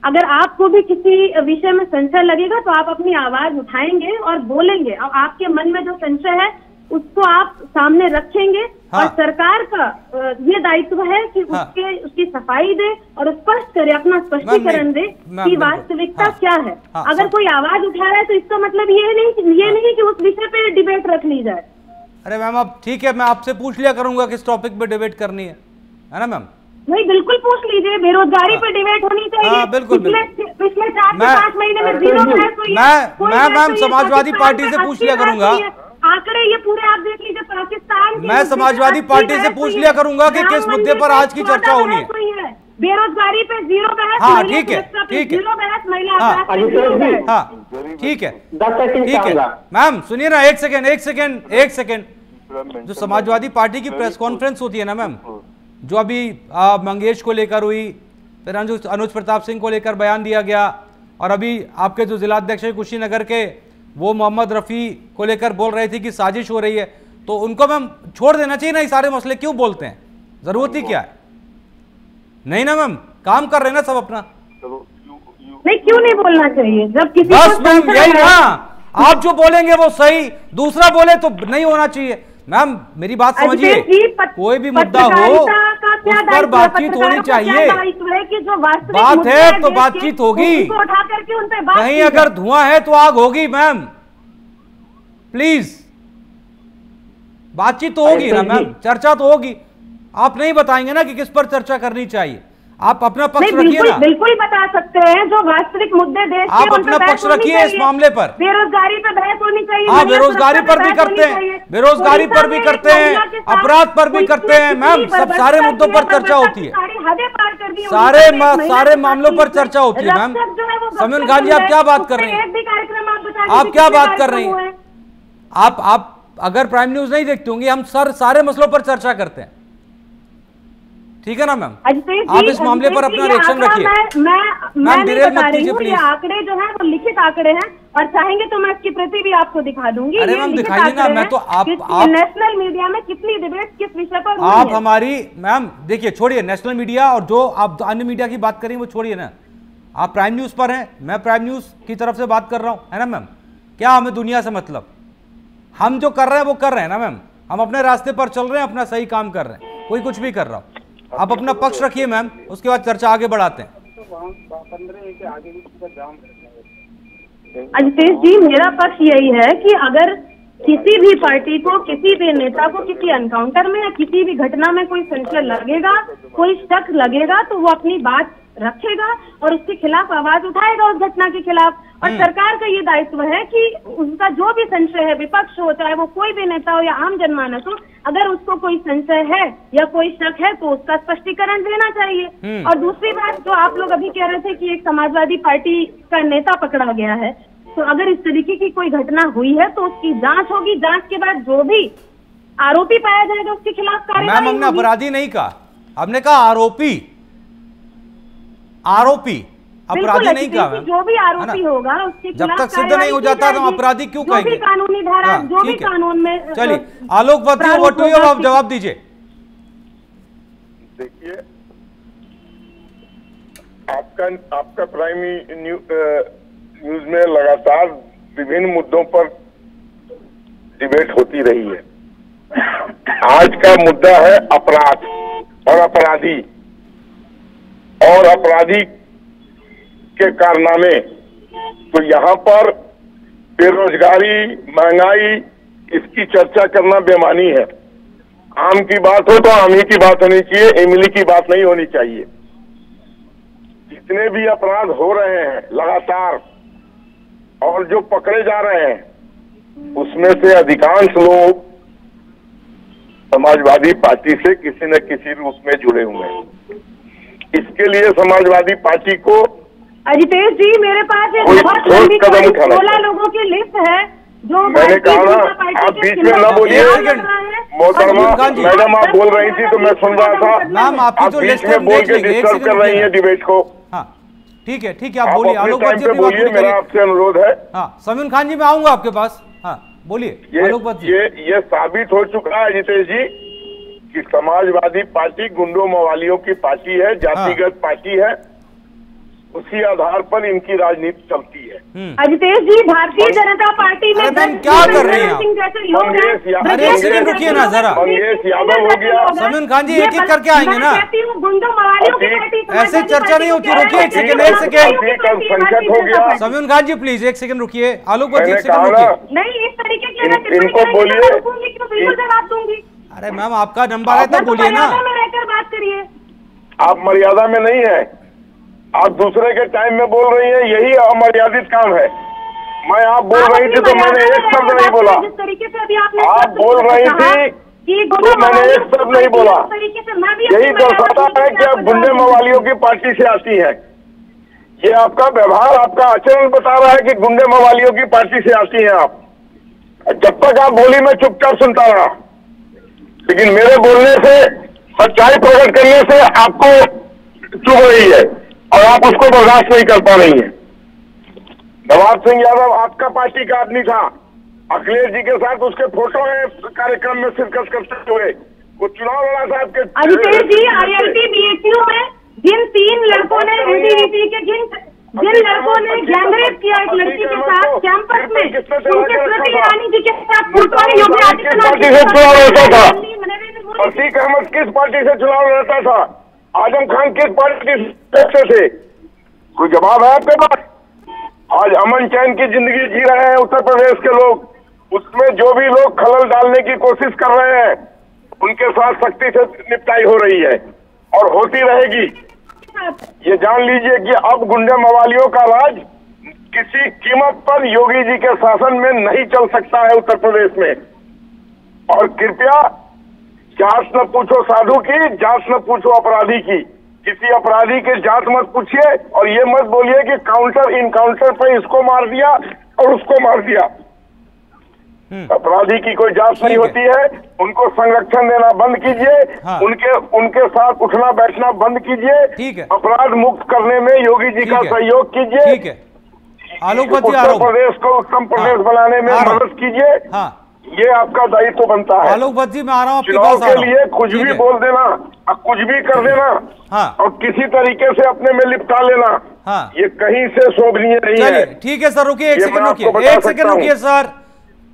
अगर आपको भी किसी विषय में संशय लगेगा तो आप अपनी आवाज उठाएंगे और बोलेंगे, और आपके मन में जो संशय है उसको आप सामने रखेंगे। हाँ। और सरकार का ये दायित्व है कि उसकी सफाई दे और स्पष्ट करे, अपना स्पष्टीकरण दे कि वास्तविकता क्या है। अगर कोई आवाज उठा रहा है तो इसका मतलब ये नहीं कि उस विषय पे डिबेट रख ली जाए। अरे मैम अब ठीक है, मैं आपसे पूछ लिया करूंगा किस टॉपिक पे डिबेट करनी है ना मैम? नहीं बिल्कुल पूछ लीजिए, बेरोजगारी पर डिबेट होनी चाहिए। बिल्कुल पिछले 4 से 5 महीने में 0 मैं मैम समाजवादी पार्टी से पूछ लिया करूंगा, आंकड़े ये पूरे आप देख लीजिए पाकिस्तान। मैं समाजवादी पार्टी से पूछ लिया करूंगा कि किस मुद्दे पर आज की चर्चा होनी है। बेरोजगारी पे 0 बहस। हाँ ठीक है 0 बहस महिला। हाँ ठीक है मैम सुनिए ना, एक सेकेंड। जो समाजवादी पार्टी की प्रेस कॉन्फ्रेंस होती है ना मैम, जो अभी मंगेश को लेकर हुई, फिर अनुज प्रताप सिंह को लेकर बयान दिया गया, और अभी आपके जो जिलाध्यक्ष है कुशीनगर के वो मोहम्मद रफ़ी को लेकर बोल रहे थे कि साजिश हो रही है, तो उनको मैम छोड़ देना चाहिए ना? ये सारे मसले क्यों बोलते हैं, जरूरत ही क्या है? नहीं ना मैम, काम कर रहे हैं ना सब अपना। नहीं क्यों नहीं बोलना चाहिए जब किसी बस मैम यही ना, आप जो बोलेंगे वो सही, दूसरा बोले तो नहीं होना चाहिए। मैम मेरी बात समझिए, कोई भी मुद्दा हो उस पर बातचीत होनी चाहिए। बात है तो बातचीत होगी, कहीं अगर धुआं है तो आग होगी मैम, प्लीज बातचीत तो होगी ना मैम, चर्चा तो होगी। आप नहीं बताएंगे ना कि किस पर चर्चा करनी चाहिए, आप अपना पक्ष रखिए ना। बिल्कुल बता सकते हैं, जो वास्तविक मुद्दे देश के, आप अपना पक्ष रखिए इस मामले पर। बेरोजगारी पर बहस होनी चाहिए। हाँ बेरोजगारी पर भी करते हैं, बेरोजगारी पर भी करते हैं, अपराध पर भी करते हैं मैम, सब सारे मुद्दों पर चर्चा होती है, सारे मामलों पर चर्चा होती है मैम। समयन खान जी आप क्या बात कर रही हैं? आप क्या बात कर रही हैं? आप अगर प्राइम न्यूज नहीं देखती होंगी, हम सारे मसलों पर चर्चा करते हैं। ठीक है ना मैम? अजितेश आप इस मामले पर अपना रिएक्शन रखिए। मैं नहीं बता रही हूँ, ये आंकड़े जो है वो लिखित आंकड़े हैं, और चाहेंगे तो मैं इसकी प्रति भी आपको दिखा दूंगी। अरे मैम दिखाइए ना, मैं तो आप नेशनल मीडिया में कितनी डिबेट किस विषय पर आप हमारी मैम देखिए, छोड़िए नेशनल मीडिया और जो आप अन्य मीडिया की बात करें वो छोड़िए ना, आप प्राइम न्यूज पर हैं, मैं प्राइम न्यूज की तरफ से बात कर रहा हूं, है ना मैम? क्या हमें दुनिया से मतलब, हम जो कर रहे हैं वो कर रहे हैं ना मैम, हम अपने रास्ते पर चल रहे हैं, अपना सही काम कर रहे हैं, कोई कुछ भी कर रहा हो। आप अपना पक्ष रखिए मैम, उसके बाद चर्चा आगे बढ़ाते हैं। अजितेश जी, मेरा पक्ष यही है कि अगर किसी भी पार्टी को, किसी भी नेता को किसी एनकाउंटर में या किसी भी घटना में कोई संशय लगेगा, कोई शक लगेगा, तो वो अपनी बात रखेगा और उसके खिलाफ आवाज उठाएगा, उस घटना के खिलाफ। और सरकार का ये दायित्व है कि उसका जो भी संशय है, विपक्ष हो चाहे वो कोई भी नेता हो या आम जनमानस हो, अगर उसको कोई संशय है या कोई शक है तो उसका स्पष्टीकरण देना चाहिए। और दूसरी बात, जो आप लोग अभी कह रहे थे कि एक समाजवादी पार्टी का नेता पकड़ा गया है, तो अगर इस तरीके की कोई घटना हुई है तो उसकी जांच होगी, जांच के बाद जो भी आरोपी पाया जाएगा उसके खिलाफ कार्रवाई होगी। हमने अपराधी नहीं कहा, हमने कहा आरोपी, आरोपी अपराधी नहीं कहा। जो भी आरोपी होगा उसके खिलाफ जब तक सिद्ध नहीं हो जाता तो अपराधी क्यों कहेंगे? जो भी कानूनी धारा, जो भी कानून में। चलिए आलोक वत्स, आप जवाब दीजिए। देखिए, आपका प्राइम न्यूज में लगातार विभिन्न मुद्दों पर डिबेट होती रही है। आज का मुद्दा है अपराध और अपराधी, और अपराधी के कारनामे। तो यहाँ पर बेरोजगारी, महंगाई, इसकी चर्चा करना बेमानी है। आम की बात हो तो आम ही की बात होनी चाहिए, इमली की बात नहीं होनी चाहिए। जितने भी अपराध हो रहे हैं लगातार और जो पकड़े जा रहे हैं, उसमें से अधिकांश लोग समाजवादी पार्टी से किसी न किसी रूप में जुड़े हुए हैं। इसके लिए समाजवादी पार्टी को, अजितेश जी, मेरे पास एक बहुत लंबी 16 लोगों की लिस्ट है जो मैंने कहा ना, आप बीच में ना बोलिए। मोहतरमा मैडम, आप बोल रही थी तो मैं सुन रहा था। मैम आपकी जो लिस्ट है बोल के डिस्टर्ब कर रही है डिबेट को। हाँ ठीक है, ठीक है, आप बोलिए। आलोक वत्स जी बोलिए, मेरा आपसे अनुरोध है। हाँ समीउन खान जी, मैं आऊंगा आपके पास। हाँ बोलिए आलोक वत्स जी। ये साबित हो चुका है अजितेश जी कि समाजवादी पार्टी गुंडों मवालियों की पार्टी है, जातिगत पार्टी है, उसी आधार पर इनकी राजनीति चलती है। अजितेश जी, भारतीय जनता पार्टी में क्या कर रहे हैं एक सेकंड रुकिए ना जरा। मंगेश यादव हो गया। समीउन खान जी एक एक करके आएंगे ना, ऐसे चर्चा नहीं होती। रुकिए एक सेकंड, एक सेकंड। संकट हो गया। समीउन खान जी प्लीज एक सेकंड रुकिए। आलोक वत्स जी एक सेकंड रुकिए। नहीं, इस तरीके के इनको बोलिए। अरे मैम आपका नंबर है तो बोलिए ना। बात करिए। आप मर्यादा में नहीं है, आप दूसरे के टाइम में बोल रही हैं, यही अमर्यादित काम है। मैं आप बोल रही थी तो मैंने एक शब्द नहीं बोला। जिस तरीके से अभी आपने आप बोल रही थी तो मैंने एक शब्द नहीं बोला। यही दर्शाता है कि आप गुंडे मवालियों की पार्टी से आती हैं। ये आपका व्यवहार, आपका आचरण बता रहा है कि गुंडे मवालियों की पार्टी से आती हैं आप। जब तक आप बोली मैं चुपचाप सुनता रहा, लेकिन मेरे बोलने से, सच्चाई प्रकट करने से आपको चुभ रही है और आप उसको बर्दाश्त नहीं कर पा रही हैं। नवाब सिंह यादव आपका पार्टी का आदमी था, अखिलेश जी के साथ उसके फोटो है कार्यक्रम में शिरकत करते हुए। वो चुनाव लड़ा था आपके। अजितेश जी, IIT BHU में जिन 3 लड़कों ने NDDP के जिन लड़कों ने गैंगरेप किया एक लड़की के साथ कैंपस में, उनके स्मृति ईरानी जी के साथ फोटो योगी आदित्यनाथ से चुनाव लड़ता था। अतीक अहमद किस पार्टी से चुनाव लड़ता था? आजम खान किस पार्टी से थे? कोई जवाब है आपके पास? आज अमन चैन की जिंदगी जी रहे हैं उत्तर प्रदेश के लोग, उसमें जो भी लोग खलल डालने की कोशिश कर रहे हैं उनके साथ सख्ती से निपटाई हो रही है और होती रहेगी। ये जान लीजिए कि अब गुंडे मवालियों का राज किसी कीमत पर योगी जी के शासन में नहीं चल सकता है उत्तर प्रदेश में। और कृपया जांच न पूछो साधु की, जांच न पूछो अपराधी की। किसी अपराधी के जांच मत पूछिए और ये मत बोलिए कि काउंटर इनकाउंटर पे इसको मार दिया और उसको मार दिया। अपराधी की कोई जांच नहीं होती है, उनको संरक्षण देना बंद कीजिए। हाँ। उनके साथ उठना बैठना बंद कीजिए। ठीक है। अपराध मुक्त करने में योगी जी का सहयोग कीजिए। ठीक है, आलोक भट्ट जी, उत्तर प्रदेश को उत्तम प्रदेश बनाने में मदद कीजिए। हाँ, ये आपका दायित्व बनता है। आलोक भट्ट जी, मैं आ रहा हूँ आपके चुनाव पास। के लिए कुछ भी बोल देना और कुछ भी कर देना, हाँ, और किसी तरीके से अपने में लिपटा लेना, हाँ, ये कहीं से शोभनीय नहीं है। चलिए ठीक है सर, रुकिए, एक सेकंड रुकिए सर।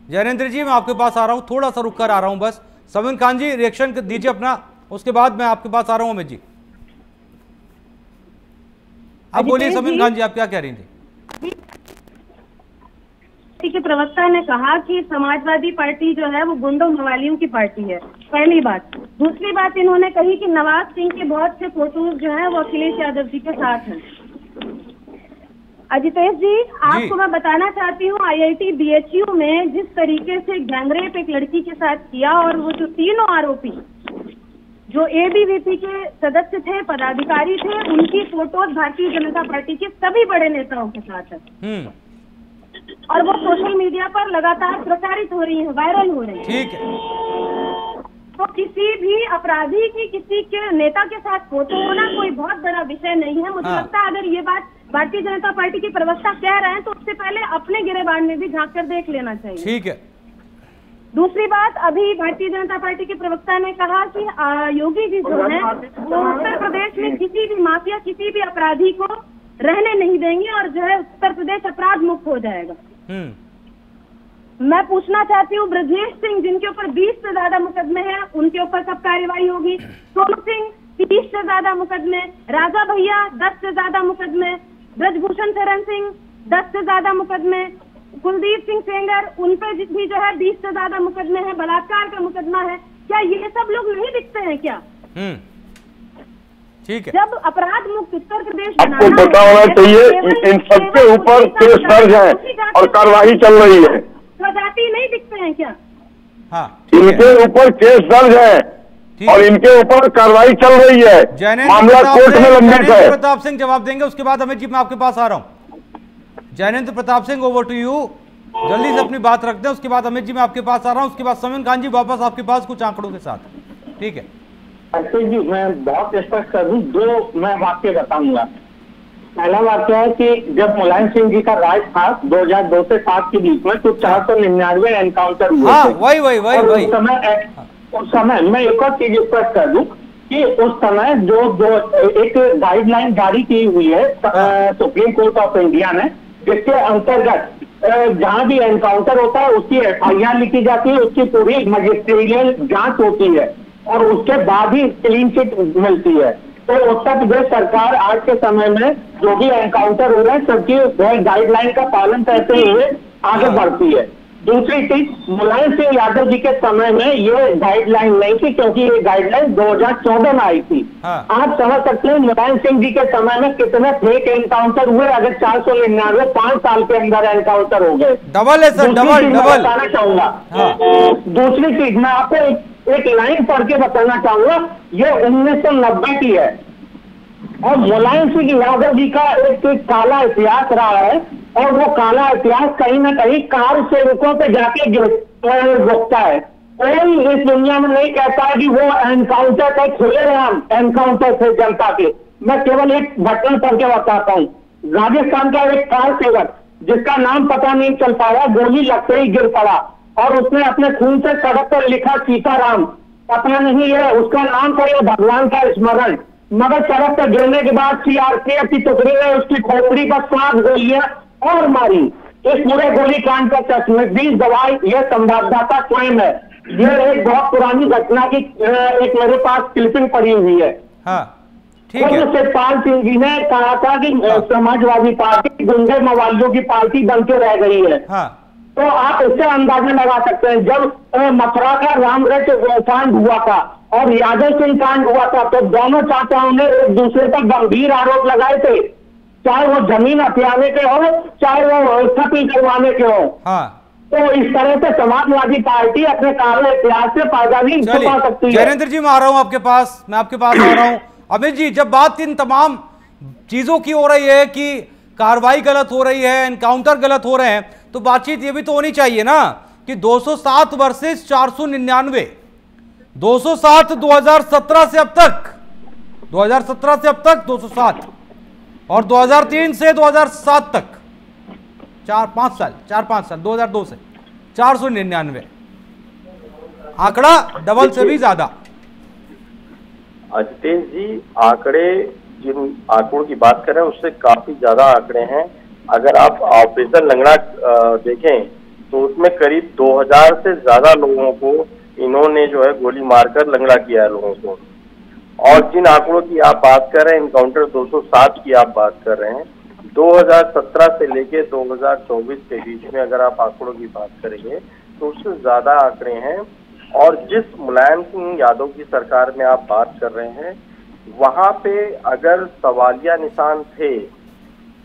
जैनेंद्र जी, मैं आपके पास आ रहा हूँ, थोड़ा सा रुक कर आ रहा हूँ बस। समीन खान जी, रिएक्शन दीजिए अपना, उसके बाद मैं आपके पास आ रहा हूँ। अमित जी, आप बोलिए। समीन खान जी, आप क्या कह रही थी? के प्रवक्ता ने कहा कि समाजवादी पार्टी जो है वो गुंडों मवालियों की पार्टी है, पहली बात। दूसरी बात इन्होंने कही कि नवाज सिंह के बहुत से फोटोज जो हैं वो अखिलेश यादव जी के साथ हैं। अजितेश जी, आपको मैं बताना चाहती हूँ, IIT BHU में जिस तरीके से गैंगरेप एक लड़की के साथ किया, और वो जो तीनों आरोपी जो ABVP के सदस्य थे, पदाधिकारी थे, उनकी फोटोज भारतीय जनता पार्टी के सभी बड़े नेताओं के साथ है, और वो सोशल मीडिया पर लगातार प्रचारित हो रही है, वायरल हो रही है। ठीक है। तो किसी भी अपराधी की किसी के नेता के साथ फोटो होना कोई बहुत बड़ा विषय नहीं है। मुझे लगता है अगर ये बात भारतीय जनता पार्टी के प्रवक्ता कह रहे हैं तो उससे पहले अपने गिरेबान में भी झांक कर देख लेना चाहिए। ठीक है। दूसरी बात, अभी भारतीय जनता पार्टी के प्रवक्ता ने कहा कि योगी जी जो है वो उत्तर प्रदेश में किसी भी माफिया, किसी भी अपराधी को रहने नहीं देंगे, और जो है उत्तर प्रदेश अपराध मुक्त हो जाएगा। मैं पूछना चाहती हूँ, ब्रजेश सिंह जिनके ऊपर 20 से ज्यादा मुकदमे हैं, उनके ऊपर कब कार्रवाई होगी? सोनू सिंह 30 से ज्यादा मुकदमे, राजा भैया 10 से ज्यादा मुकदमे, ब्रजभूषण शरण सिंह 10 से ज्यादा मुकदमे, कुलदीप सिंह सेंगर उन पे भी जो है 20 से ज्यादा मुकदमे हैं, बलात्कार का मुकदमा है। क्या ये सब लोग नहीं दिखते हैं क्या? ठीक है। जब अपराध मुक्त उत्तर प्रदेश आपको पता होना चाहिए इन सबके ऊपर केस दर्ज है और कार्रवाई चल रही है। प्रजाति नहीं दिखते हैं क्या? हाँ, इनके ऊपर केस दर्ज है और इनके ऊपर कार्रवाई चल रही है, मामला कोर्ट में लंबित है। प्रताप सिंह जवाब देंगे, उसके बाद अमित जी मैं आपके पास आ रहा हूँ। Jainendra Pratap Singh, over to you. जल्दी से अपनी बात रखते हैं, उसके बाद अमित जी मैं आपके पास आ रहा हूँ, उसके बाद समीन खान जी वापस आपके पास कुछ आंकड़ों के साथ। ठीक है जी, मैं बहुत स्पष्ट कर दूं, 2 मैं वाक्य बताऊंगा। पहला वाक्य है कि जब मुलायम सिंह जी का राज था 2002 से 7 के बीच में, तो 499 एनकाउंटर हुए थे। वही उस समय मैं एक और चीज स्पष्ट कर दूं कि उस समय जो एक गाइडलाइन जारी की हुई है सुप्रीम कोर्ट ऑफ इंडिया ने, जिसके अंतर्गत जहां भी एनकाउंटर होता है उसकी FIR लिखी जाती है, उसकी पूरी मजिस्ट्रियल जांच होती है और उसके बाद ही क्लीन चिट मिलती है। तो उत्तर प्रदेश सरकार आज के समय में जो भी एनकाउंटर हो रहे हैं सबकी गाइडलाइन का पालन करते हुए आगे बढ़ती है। दूसरी चीज, मुलायम सिंह यादव जी के समय में ये गाइडलाइन नहीं थी, क्योंकि ये गाइडलाइन 2014 में आई थी। आप समझ सकते हैं मुलायम सिंह जी के समय में कितने फेक एनकाउंटर हुए। अगर 499 5 साल के अंदर एनकाउंटर हो गए, डबल है सर, डबल बताना चाहूंगा। दूसरी चीज मैं आपको एक लाइन पढ़ के बताना चाहूंगा, ये 1990 की है और मुलायम सिंह यादव जी का एक काला इतिहास रहा है, और वो काला इतिहास कहीं ना कहीं कार सेवकों पे जाके रुकता है। कोई इस दुनिया में नहीं कहता है कि वो एनकाउंटर थे, खुलेआम एनकाउंटर थे जनता के। मैं केवल एक घटना पढ़ के बताता हूँ। राजस्थान का एक कार सेवक जिसका नाम पता नहीं चल पाया, गोली लगते ही गिर पड़ा और उसने अपने खून से सड़क पर लिखा सीताराम। पता नहीं है उसका नाम पर भगवान का स्मरण, मगर सड़क पर गिरने के बाद CRPF की टुकड़ी ने उसकी खोपड़ी पर 7 गोलियां और मारी। इस पूरे गोलीकांड का चश्मदीद गवाह यह संवाददाता स्वयं है। यह एक बहुत पुरानी घटना की एक मेरे पास क्लिपिंग पड़ी हुई है। ठीक है। शिवपाल सिंह जी ने कहा था कि समाजवादी पार्टी गुंडे मवालियों की पार्टी बन के रह गई है। तो आप इससे अंदाजा लगा सकते हैं, जब मथुरा का रामरच कांड हुआ था और यादव सिंह कांड हुआ था, तो दोनों चाचाओं ने एक दूसरे पर गंभीर आरोप लगाए थे, चाहे वो जमीन हथियाने के हो, चाहे वो छपी करवाने के हो। तो इस तरह से समाजवादी पार्टी अपने काले इतिहास से फायदा नहीं छुपा सकती है। जैनेंद्र जी, मैं आ रहा हूं आपके पास, मैं आपके पास आ रहा हूं। अमित जी, जब बात इन तमाम चीजों की हो रही है कि कार्रवाई गलत हो रही है, एनकाउंटर गलत हो रहे हैं, तो बातचीत ये भी तो होनी चाहिए ना कि 207 वर्सेस 499, 207 2017 से अब तक, 2017 से अब तक 207, और 2003 से 2007 तक 4-5 साल 2002 से 499, आंकड़ा डबल से भी ज्यादा। अजितेश जी, आंकड़े जिन आंकड़ों की बात करें उससे काफी ज्यादा आंकड़े हैं। अगर आप ऑपरेशन लंगड़ा देखें तो उसमें करीब 2000 से ज्यादा लोगों को इन्होंने जो है गोली मारकर लंगड़ा किया है लोगों को। और जिन आंकड़ों की आप बात कर रहे हैं, इनकाउंटर 207 की आप बात कर रहे हैं, 2017 से लेके 2024 के बीच में अगर आप आंकड़ों की बात करेंगे तो उससे ज्यादा आंकड़े हैं। और जिस मुलायम सिंह यादव की सरकार में आप बात कर रहे हैं, वहां पे अगर सवालिया निशान थे,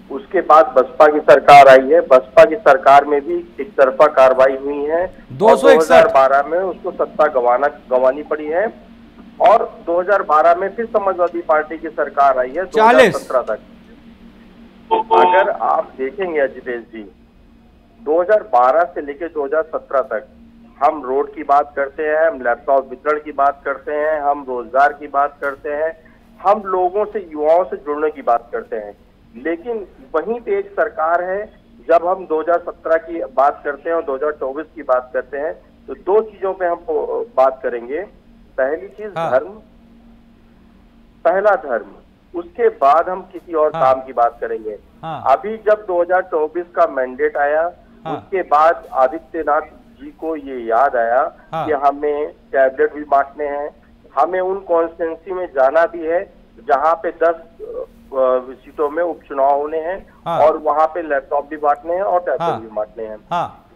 उसके बाद बसपा की सरकार आई है, बसपा की सरकार में भी एक तरफा कार्रवाई हुई है, 2012 में उसको सत्ता गंवानी पड़ी है, और 2012 में फिर समाजवादी पार्टी की सरकार आई है 2017 तक। अगर आप देखेंगे अजितेश जी, 2012 से लेकर 2017 तक हम रोड की बात करते हैं, हम लैपटॉप वितरण की बात करते हैं, हम रोजगार की बात करते हैं, हम लोगों से, युवाओं से जुड़ने की बात करते हैं। लेकिन वहीं पे एक सरकार है, जब हम 2017 की बात करते हैं और 2024 की बात करते हैं, तो दो चीजों पे हम बात करेंगे। पहली चीज धर्म, पहला धर्म, उसके बाद हम किसी और काम की बात करेंगे। अभी जब 2024 का मैंडेट आया, उसके बाद आदित्यनाथ जी को ये याद आया कि हमें टैबलेट भी बांटने हैं, हमें उन कॉन्स्टिट्यूंसी में जाना भी है जहां पे 10 सीटों में उपचुनाव होने हैं, और वहां पे लैपटॉप भी बांटने हैं और टैबलेट भी बांटने हैं।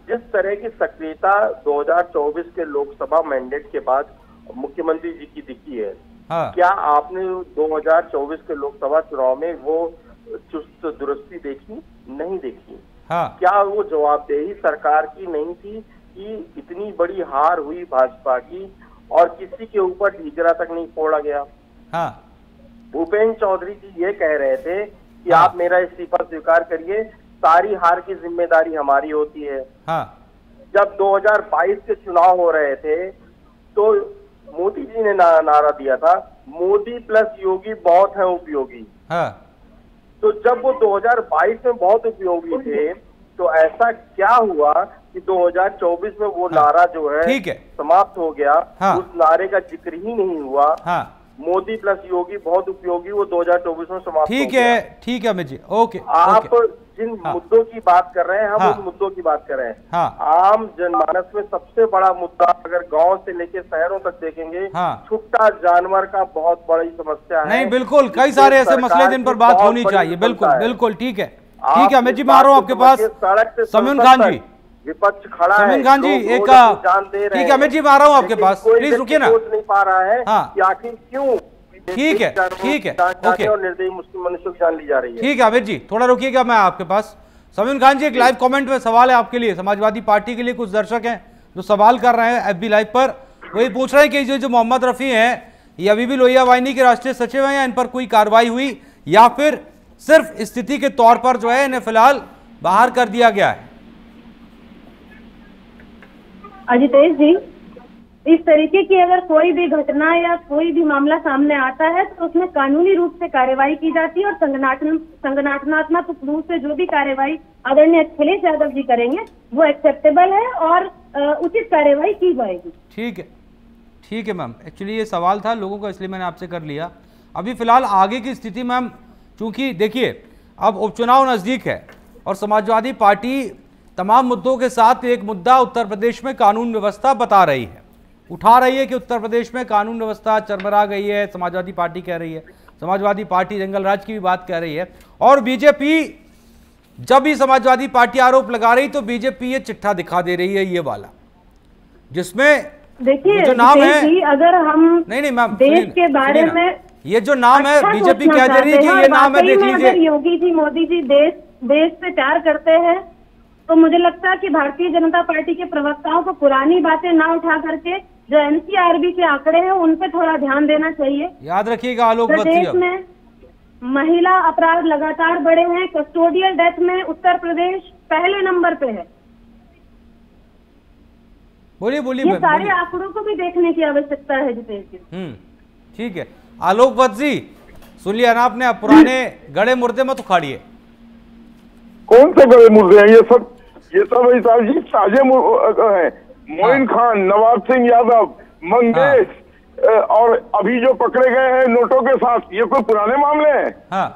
जिस तरह की सक्रियता 2024 के लोकसभा मैंडेट के बाद मुख्यमंत्री जी की दिखी है, क्या आपने 2024 के लोकसभा चुनाव में वो चुस्त दुरुस्ती देखी? नहीं देखी। क्या वो जवाबदेही सरकार की नहीं थी कि इतनी बड़ी हार हुई भाजपा की और किसी के ऊपर ढीकरा तक नहीं फोड़ा गया? भूपेन्द्र चौधरी जी ये कह रहे थे कि आप मेरा इस्तीफा स्वीकार करिए, सारी हार की जिम्मेदारी हमारी होती है। जब 2022 के चुनाव हो रहे थे तो मोदी जी ने नारा दिया था, मोदी प्लस योगी बहुत है उपयोगी। तो जब वो 2022 में बहुत उपयोगी थे, तो ऐसा क्या हुआ कि 2024 में वो नारा जो है समाप्त हो गया? उस नारे का जिक्र ही नहीं हुआ। मोदी प्लस योगी बहुत उपयोगी, वो 2024 में समाप्त हो गया। ठीक है अमित जी, ओके। आप जिन मुद्दों की बात कर रहे हैं, हम उन मुद्दों की बात कर रहे हैं। आम जनमानस में सबसे बड़ा मुद्दा, अगर गांव से लेकर शहरों तक देखेंगे, छुट्टा जानवर का बहुत बड़ी समस्या है। नहीं, बिल्कुल, कई सारे ऐसे मसले जिन पर बात होनी चाहिए। बिल्कुल बिल्कुल, ठीक है अमित जी, मैं आ रहा हूँ आपके पास। समीउन खान जी, विपक्ष खड़ा है, समीउन खान जी एक ठीक है अमित जी, मैं आ रहा हूँ आपके पास, प्लीज रुकिए ना। सोच नहीं पा रहा है कि आखिर क्यों ठीक है ओके, और निर्दयी मुस्लिम मनुष्यों की जान ली जा रही है। ठीक है अमित जी, थोड़ा रुकिएगा, मैं आपके पास। समीउन खान जी, एक लाइव कमेंट में सवाल है आपके लिए। समाजवादी पार्टी के लिए कुछ दर्शक हैं जो सवाल कर रहे हैं FB लाइव पर, वही पूछ रहे हैं कि जो मोहम्मद रफी हैं, ये अभी भी लोहिया वाहिनी के राष्ट्रीय सचिव हैं, या इन पर कोई कार्रवाई हुई, या फिर सिर्फ स्थिति के तौर पर जो है इन्हें फिलहाल बाहर कर दिया गया है? अजितेश जी, इस तरीके की अगर कोई भी घटना या कोई भी मामला सामने आता है तो उसमें कानूनी रूप से कार्रवाई की जाती है, और संगठनात्मक रूप से जो भी कार्रवाई आदरणीय अखिलेश यादव जी करेंगे वो एक्सेप्टेबल है और उचित कार्रवाई की जाएगी। ठीक है मैम, एक्चुअली ये सवाल था लोगों का, इसलिए मैंने आपसे कर लिया। अभी फिलहाल आगे की स्थिति मैम, चूंकि देखिए अब उपचुनाव नजदीक है और समाजवादी पार्टी तमाम मुद्दों के साथ एक मुद्दा उत्तर प्रदेश में कानून व्यवस्था बता रही है, उठा रही है कि उत्तर प्रदेश में कानून व्यवस्था चरमरा गई है। समाजवादी पार्टी कह रही है, समाजवादी पार्टी जंगल राज की भी बात कह रही है, और बीजेपी, जब भी समाजवादी पार्टी आरोप लगा रही तो बीजेपी ये चिट्ठा दिखा दे रही है, ये वाला, जिसमें देखिए जो नाम है, अगर हम नहीं मैम, देश के बारे में ये जो नाम है बीजेपी कह दे रही है कि ये नाम है, देख लीजिए। योगी जी, मोदी जी देश से प्यार करते हैं, तो मुझे लगता है कि भारतीय जनता पार्टी के प्रवक्ताओं को पुरानी बातें ना उठा करके जो NCRB के आंकड़े हैं उन पे थोड़ा ध्यान देना चाहिए। याद रखिएगा आलोक, प्रदेश में महिला अपराध लगातार बढ़े हैं, कस्टोडियल डेथ में उत्तर प्रदेश पहले नंबर पे है। बोलिए बोलिए। ये सारे आंकड़ों को भी देखने की आवश्यकता है जितेश जी। ठीक है। आलोक वत्स जी, सुन लिया ना आपने, पुराने गड़े मुर्दे मत उखाड़िए। कौन से गड़े मुर्दे हैं ये सब? ये सब विशाल जी ताजे हैं। मोइन खान, नवाब सिंह यादव, मंगेश और अभी जो पकड़े गए हैं नोटों के साथ, ये कोई पुराने मामले हैं? हाँ,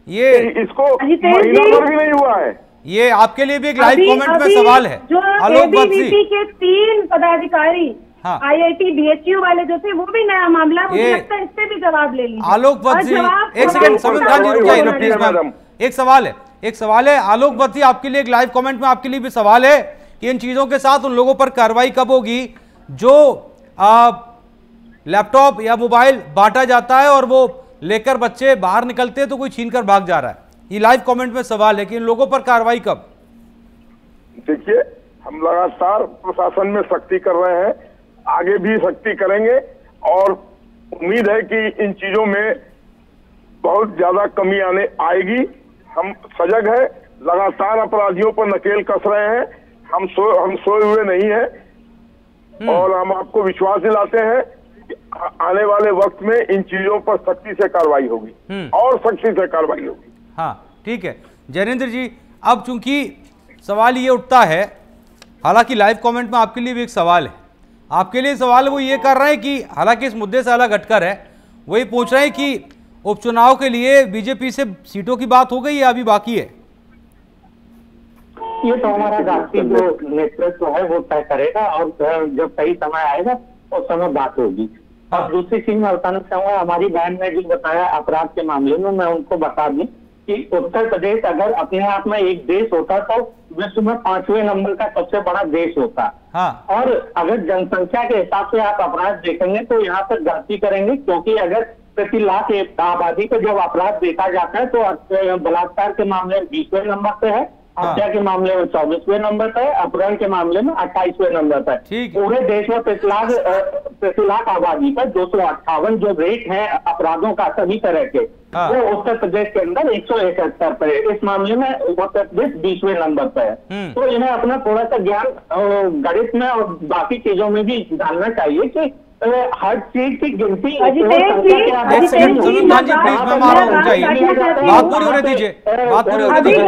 ये इसको महीना भर भी नहीं हुआ है। ये आपके लिए भी एक लाइव कमेंट में सवाल है। जो आलोक वत्स एबीवीपी के 3 पदाधिकारी हाँ। IIT BHU वाले जो थे, वो भी नया मामला, मुझे लगता है इस पे भी जवाब ले लीजिए। आलोक वत्स जी, एक सेकंड, समीन खान जी रुक जाइए ना प्लीज मैम। एक सवाल है आलोक वत्स जी, आपके लिए एक लाइव कमेंट में आपके लिए भी सवाल है कि इन चीजों के साथ उन लोगों पर कार्रवाई कब होगी जो लैपटॉप या मोबाइल बांटा जाता है और वो लेकर बच्चे बाहर निकलते हैं तो कोई छीन कर भाग जा रहा है? ये लाइव कमेंट में सवाल है कि इन लोगों पर कार्रवाई कब? देखिए, हम लगातार प्रशासन में सख्ती कर रहे हैं, आगे भी सख्ती करेंगे और उम्मीद है कि इन चीजों में बहुत ज्यादा कमी आएगी। हम सजग है, लगातार अपराधियों पर नकेल कस रहे हैं। हम सोए हुए नहीं हैं और हम आपको विश्वास दिलाते हैं कि आने वाले वक्त में इन चीजों पर सख्ती से कार्रवाई होगी और सख्ती से कार्रवाई होगी। हाँ ठीक है जैनेंद्र जी, अब चूंकि सवाल ये उठता है, हालांकि लाइव कमेंट में आपके लिए भी एक सवाल है, आपके लिए सवाल वो ये कर रहे हैं कि हालांकि इस मुद्दे से अलग हटकर है, वही पूछ रहे हैं कि उपचुनाव के लिए बीजेपी से सीटों की बात हो गई या अभी बाकी है? ये तो हमारा राष्ट्रीय जो नेतृत्व है वो तय करेगा और जब सही समय आएगा उस समय बात होगी। और दूसरी चीज मैं बताना चाहूंगा, हमारी बहन ने जो बताया अपराध के मामले में, मैं उनको बता दूं कि उत्तर प्रदेश अगर अपने आप में एक देश होता तो विश्व में 5वें नंबर का सबसे बड़ा देश होता। हाँ। और अगर जनसंख्या के हिसाब से आप अपराध देखेंगे तो यहाँ पर गलती करेंगे, क्योंकि अगर प्रति लाख आबादी पे जब अपराध देखा जाता है तो बलात्कार के मामले में 20वें नंबर पे है, हत्या के मामले में 24वें नंबर पे है, अपहरण के मामले में 28वें नंबर पे है। पूरे देश में प्रति लाख आबादी पर 258 जो रेट है अपराधों का सभी तरह के, वो उत्तर प्रदेश के अंदर 171 पे है। इस मामले में उत्तर प्रदेश 20वें नंबर पे है। तो इन्हें अपना थोड़ा सा ज्ञान गणित में और बाकी चीजों में भी जानना चाहिए कि हर चीज की गिनती। बात पूरी होने दीजिए, बात पूरी होने दीजिए।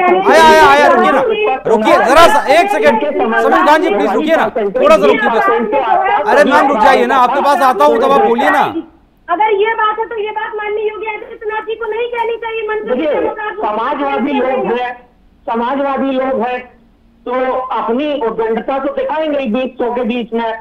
आया रुकिए ना, रुकिए जरा सा, एक सेकंड समीन खान जी प्लीज रुकिए ना, थोड़ा सा रुकिए बस। अरे मैम रुक जाइए ना, आपके पास आता हूँ तब आप बोलिए ना। अगर ये बात है तो ये बात माननी होगी, आदित्यनाथ जी को नहीं कहनी चाहिए मंत्री। समाजवादी लोग हैं तो अपनी उद्दंडता तो दिखाएंगे 200 के बीच में,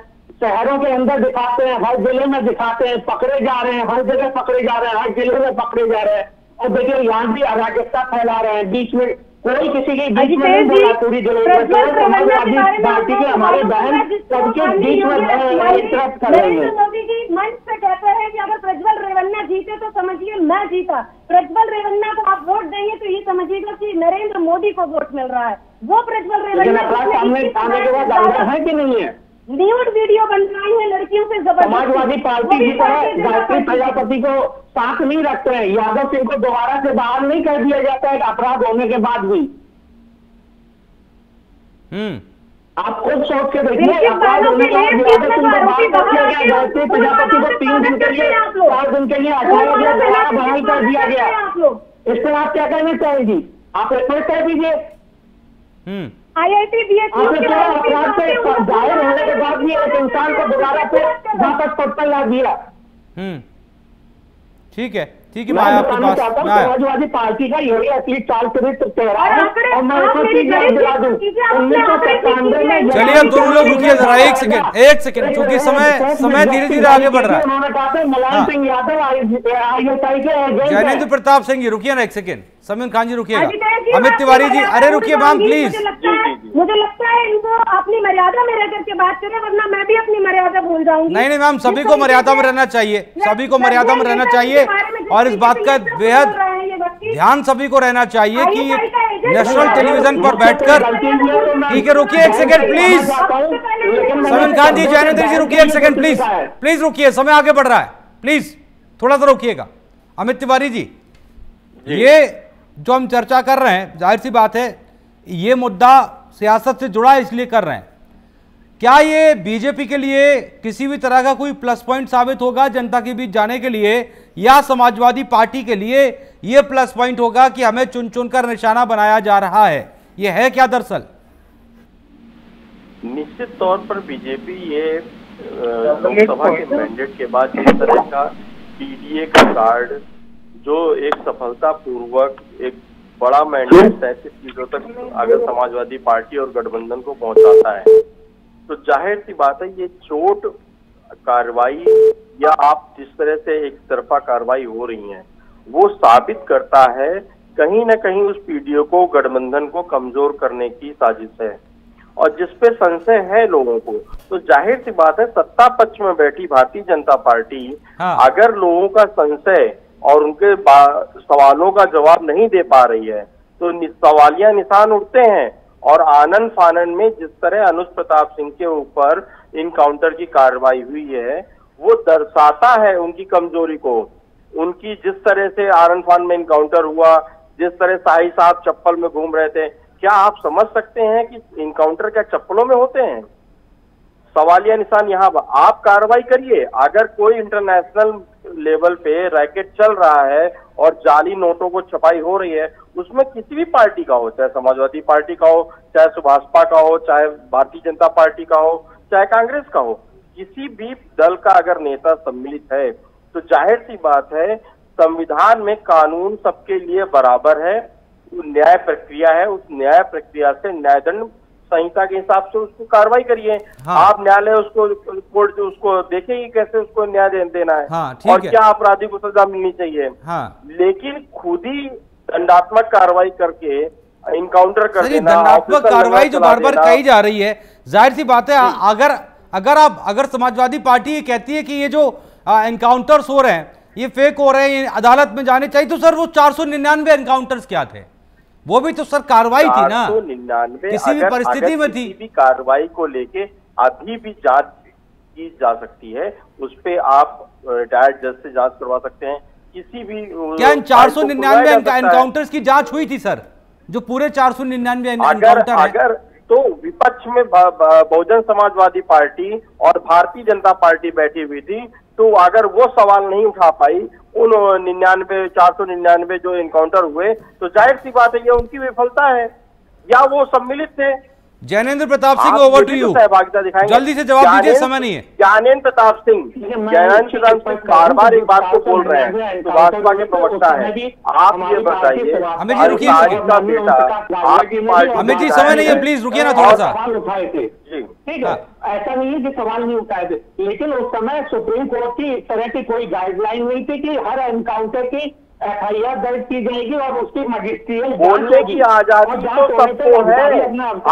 शहरों के अंदर दिखाते हैं, हर जिले में दिखाते हैं, पकड़े जा रहे हैं, हर जगह पकड़े जा रहे हैं, हर जिले में पकड़े जा रहे हैं। और देखिए यहाँ भी अराजकता फैला रहे हैं, बीच में कोई किसी के बीच में नहीं बोला, पूरी जगह समाजवादी पार्टी के हमारे बहन सबके बीच में इंटरप्ट कर रहे हैं। मोदी जी मंच से कहते हैं कि अगर प्रज्वल रेवन्ना जीते तो समझिए मैं जीता, प्रज्वल रेवन्ना को आप वोट देंगे तो ये समझिएगा कि नरेंद्र मोदी को वोट मिल रहा है। वो प्रज्वल रेवन्ना सामने आने के बाद आगे है कि नहीं है? न्यूड वीडियो बनवाई है लड़कियों से जबरदस्ती। समाजवादी पार्टी की तरह गायत्री प्रजापति को साथ नहीं रखते हैं, यादव सिंह को दोबारा से बाहर नहीं कर दिया जाता है अपराध होने के बाद भी। आप खुद सोच के देखिए, अपराध होने के बाद यादव सिंह को बाहर कर दिया गया, गायत्री प्रजापति को 3 दिन के लिए 4 दिन के लिए हटाया गया, दोबारा बहाल कर दिया गया। इस पर आप क्या कहना चाहेंगी? आप इसमें कह दीजिए। IIT BHU अपराध से जाहिर होने के बाद भी एक इंसान को दोबारा से वापस पद पर ला दिया। ठीक है मैं आपके पास समाजवादी पार्टी का यही असली चाल चरित्र कह रहा है। और मैं उसको चीज दिला दूं, 1997 में। चलिए अब दोनों लोग रुकिए जरा, एक सेकंड क्योंकि समय धीरे धीरे आगे बढ़ रहा है। उन्होंने कहा था मुलायम सिंह यादव ISI के जैनेंद्र प्रताप सिंह जी रुकिए ना एक सेकंड, समीन खान जी रुकिएगा, अमित तिवारी जी अरे रुकिए मैम प्लीज। मुझे लगता है इनको अपनी मर्यादा में रह करके बात करें, वरना मैं भी अपनी मर्यादा भूल जाऊंगी। नहीं मैम, सभी को मर्यादा में रहना चाहिए, सभी को मर्यादा में रहना चाहिए और इस बात का बेहद ध्यान सभी को रहना चाहिए कि नेशनल टेलीविजन पर बैठकर। ठीक है रुकिए एक सेकंड प्लीज, समीन खान जी जैनेंद्र जी रुकिए एक सेकंड प्लीज रुकिए, समय आगे बढ़ रहा है, प्लीज थोड़ा सा रुकिएगा। अमित तिवारी जी, ये जो हम चर्चा कर रहे हैं, जाहिर सी बात है ये मुद्दा सियासत से जुड़ा है इसलिए कर रहे हैं। क्या ये बीजेपी के लिए किसी भी तरह का कोई प्लस पॉइंट साबित होगा जनता के बीच जाने के लिए, या समाजवादी पार्टी के लिए ये प्लस पॉइंट होगा कि हमें चुन चुनकर निशाना बनाया जा रहा है? ये है क्या दरअसल? निश्चित तौर पर बीजेपी ये लोकसभा के मैंडेट के बाद जिस तरह का पीडीए का कार्ड जो एक सफलता पूर्वक एक बड़ा मैंडेट 37 सीटों तक अगर समाजवादी पार्टी और गठबंधन को पहुंचाता है, तो जाहिर सी बात है ये चोट कार्रवाई या आप जिस तरह से एक तरफा कार्रवाई हो रही है वो साबित करता है कहीं न कहीं उस पीडीए को, गठबंधन को कमजोर करने की साजिश है। और जिसपे संशय है लोगों को, तो जाहिर सी बात है सत्ता पक्ष में बैठी भारतीय जनता पार्टी अगर लोगों का संशय और उनके सवालों का जवाब नहीं दे पा रही है तो सवालिया निशान उठते हैं। और आनंद फानन में जिस तरह अनुज प्रताप सिंह के ऊपर इनकाउंटर की कार्रवाई हुई है वो दर्शाता है उनकी कमजोरी को। उनकी जिस तरह से आनंद फानन में इनकाउंटर हुआ, जिस तरह शाही साहब चप्पल में घूम रहे थे, क्या आप समझ सकते हैं कि इनकाउंटर क्या चप्पलों में होते हैं? सवालिया निशान यहाँ आप कार्रवाई करिए। अगर कोई इंटरनेशनल लेवल पे रैकेट चल रहा है और जाली नोटों को छपाई हो रही है, उसमें किसी भी पार्टी का हो, चाहे समाजवादी पार्टी का हो, चाहे सुभाषपा का हो, चाहे भारतीय जनता पार्टी का हो, चाहे कांग्रेस का हो, किसी भी दल का अगर नेता सम्मिलित है तो जाहिर सी बात है संविधान में कानून सबके लिए बराबर है, न्याय प्रक्रिया है, उस न्याय प्रक्रिया से न्यायदंड संहिता के हिसाब से उसको कार्रवाई करिए। आप न्यायालय उसको कोर्ट उसको देखेगी कैसे उसको न्याय देना है और क्या अपराधी को सजा मिलनी चाहिए। लेकिन खुद ही दंडात्मक कार्रवाई करके इनकाउंटर कर देना, दंडात्मक कार्रवाई जो बार बार कही जा रही है, जाहिर सी बात है अगर समाजवादी पार्टी ये कहती है कि ये जो एनकाउंटर्स हो रहे हैं ये फेक हो रहे हैं, अदालत में जाने चाहिए, तो सर वो 499 एनकाउंटर्स क्या थे? वो भी तो सर कार्रवाई थी ना, 499 किसी भी परिस्थिति में थी। किसी भी कार्रवाई को लेके अभी भी जांच की जा सकती है, उस पे आप रिटायर्ड जज से जांच करवा सकते हैं। किसी भी क्या इन 499 एनकाउंटर्स की जांच हुई थी सर? जो पूरे 499 एनकाउंटर अगर तो विपक्ष में बहुजन समाजवादी पार्टी और भारतीय जनता पार्टी बैठी हुई थी, तो अगर वो सवाल नहीं उठा पाई उन 499 जो इनकाउंटर हुए, तो जाहिर सी बात है ये उनकी विफलता है या वो सम्मिलित थे। Gyanendra Pratap Singh, over to you, सहभागिता दिखाएंगे, जल्दी से जवाब दीजिए, समय नहीं है। ज्ञानेंद्र प्रताप सिंह बार बार एक बात को बोल रहे हैं, तो भाजपा के प्रवक्ता है, आप ये बताइए। अमित जी रुकिए, अमित जी समय नहीं है, प्लीज रुकिए ना थोड़ा सा। ठीक है, ऐसा नहीं है कि सवाल नहीं उठाए थे, लेकिन उस समय सुप्रीम कोर्ट की इस तरह की कोई गाइडलाइन नहीं थी कि हर एनकाउंटर की FIR दर्ज की जाएगी और उसकी मजिस्ट्रियल बोलने की आजादी तो सबको है।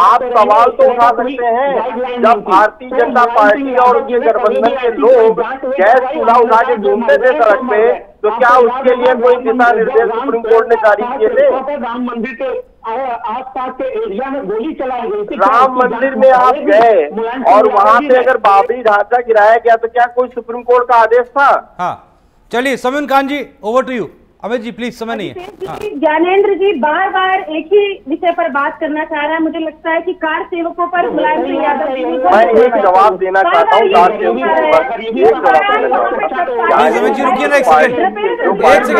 आप सवाल तो उठा सकते हैं। जब भारतीय जनता पार्टी और उनके गठबंधन के लोग गैस चूल्हा उठा के घूमते थे सड़क पे, तो क्या उसके लिए कोई दिशा निर्देश सुप्रीम कोर्ट ने जारी किए थे? राम मंदिर के आसपास के एरिया में गोली चलाई गई थी। राम मंदिर में आप गए और वहाँ से अगर बाबरी ढांचा गिराया गया तो क्या कोई सुप्रीम कोर्ट का आदेश था? हाँ चलिए, Sameen Khan ji over to you. Amit ji please, समय नहीं है। ज्ञानेंद्र जी बार बार एक ही विषय पर बात करना चाह रहा है। मुझे लगता है कि कार सेवकों पर मुलायम सिंह यादव जी मैं एक जवाब देना चाहता हूँ। अमित जी रुकिए ना एक सेकंड,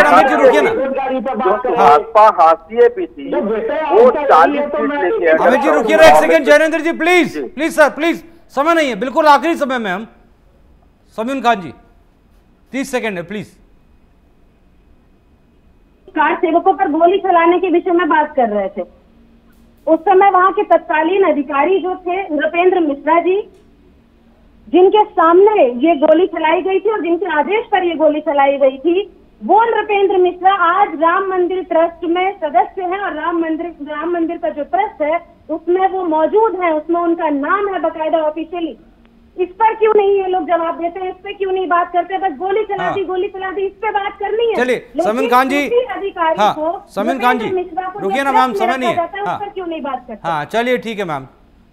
अमित जी रुकिए ना। भाजपा हाशिए पे थी, वो 40 सीट लेके। अमित जी रुकिए ना एक second, Gyanendra ji please please sir please, समय नहीं है, बिल्कुल आखिरी समय में हम। समीन खान जी 30 सेकंड है प्लीज। कार सेवकों पर गोली चलाने के विषय में बात कर रहे थे। उस समय वहां के तत्कालीन अधिकारी जो थे नृपेंद्र मिश्रा जी, जिनके सामने ये गोली चलाई गई थी और जिनके आदेश पर ये गोली चलाई गई थी, वो नृपेंद्र मिश्रा आज राम मंदिर ट्रस्ट में सदस्य हैं और राम मंदिर का जो ट्रस्ट है उसमें वो मौजूद है, उसमें उनका नाम है बकायदा ऑफिशियली। इस पर क्यों नहीं ये लोग जवाब देते हैं? इस पे क्यों नहीं बात करते? बस गोली चला दी गोली चला दी, इस पे बात करनी है। चलिए समीन खान जी, समीन खान जी रुकिए ना मैम, समय नहीं है। उस पर क्यों नहीं बात करते? हाँ चलिए ठीक है मैम,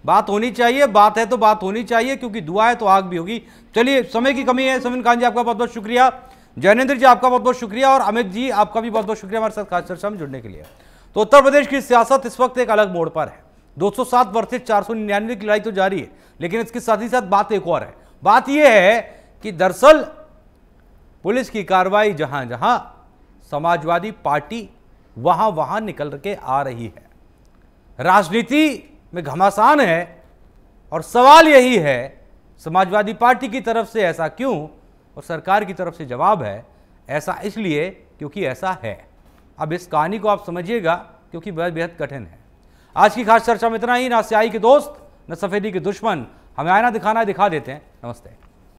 बात होनी चाहिए, बात है तो बात होनी चाहिए, क्योंकि दुआ है तो आग भी होगी। चलिए समय की कमी है। समीन खान जी आपका बहुत बहुत शुक्रिया, ज्ञानेंद्र जी आपका बहुत बहुत शुक्रिया, और अमित जी आपका भी बहुत बहुत शुक्रिया हमारे साथ खास चर्चा में जुड़ने के लिए। तो उत्तर प्रदेश की सियासत इस वक्त एक अलग मोड़ पर है। 207 वर्सेस 499 की लड़ाई तो जारी है, लेकिन इसके साथ ही साथ बात एक और है। बात यह है कि दरअसल पुलिस की कार्रवाई जहां जहां समाजवादी पार्टी वहां वहां निकल के आ रही है। राजनीति में घमासान है और सवाल यही है समाजवादी पार्टी की तरफ से ऐसा क्यों, और सरकार की तरफ से जवाब है ऐसा इसलिए क्योंकि ऐसा है। अब इस कहानी को आप समझिएगा क्योंकि बेहद कठिन है। आज की खास चर्चा में इतना ही। ना स्याही के दोस्त न सफेदी के दुश्मन, हमें आईना दिखाना दिखा देते हैं। नमस्ते।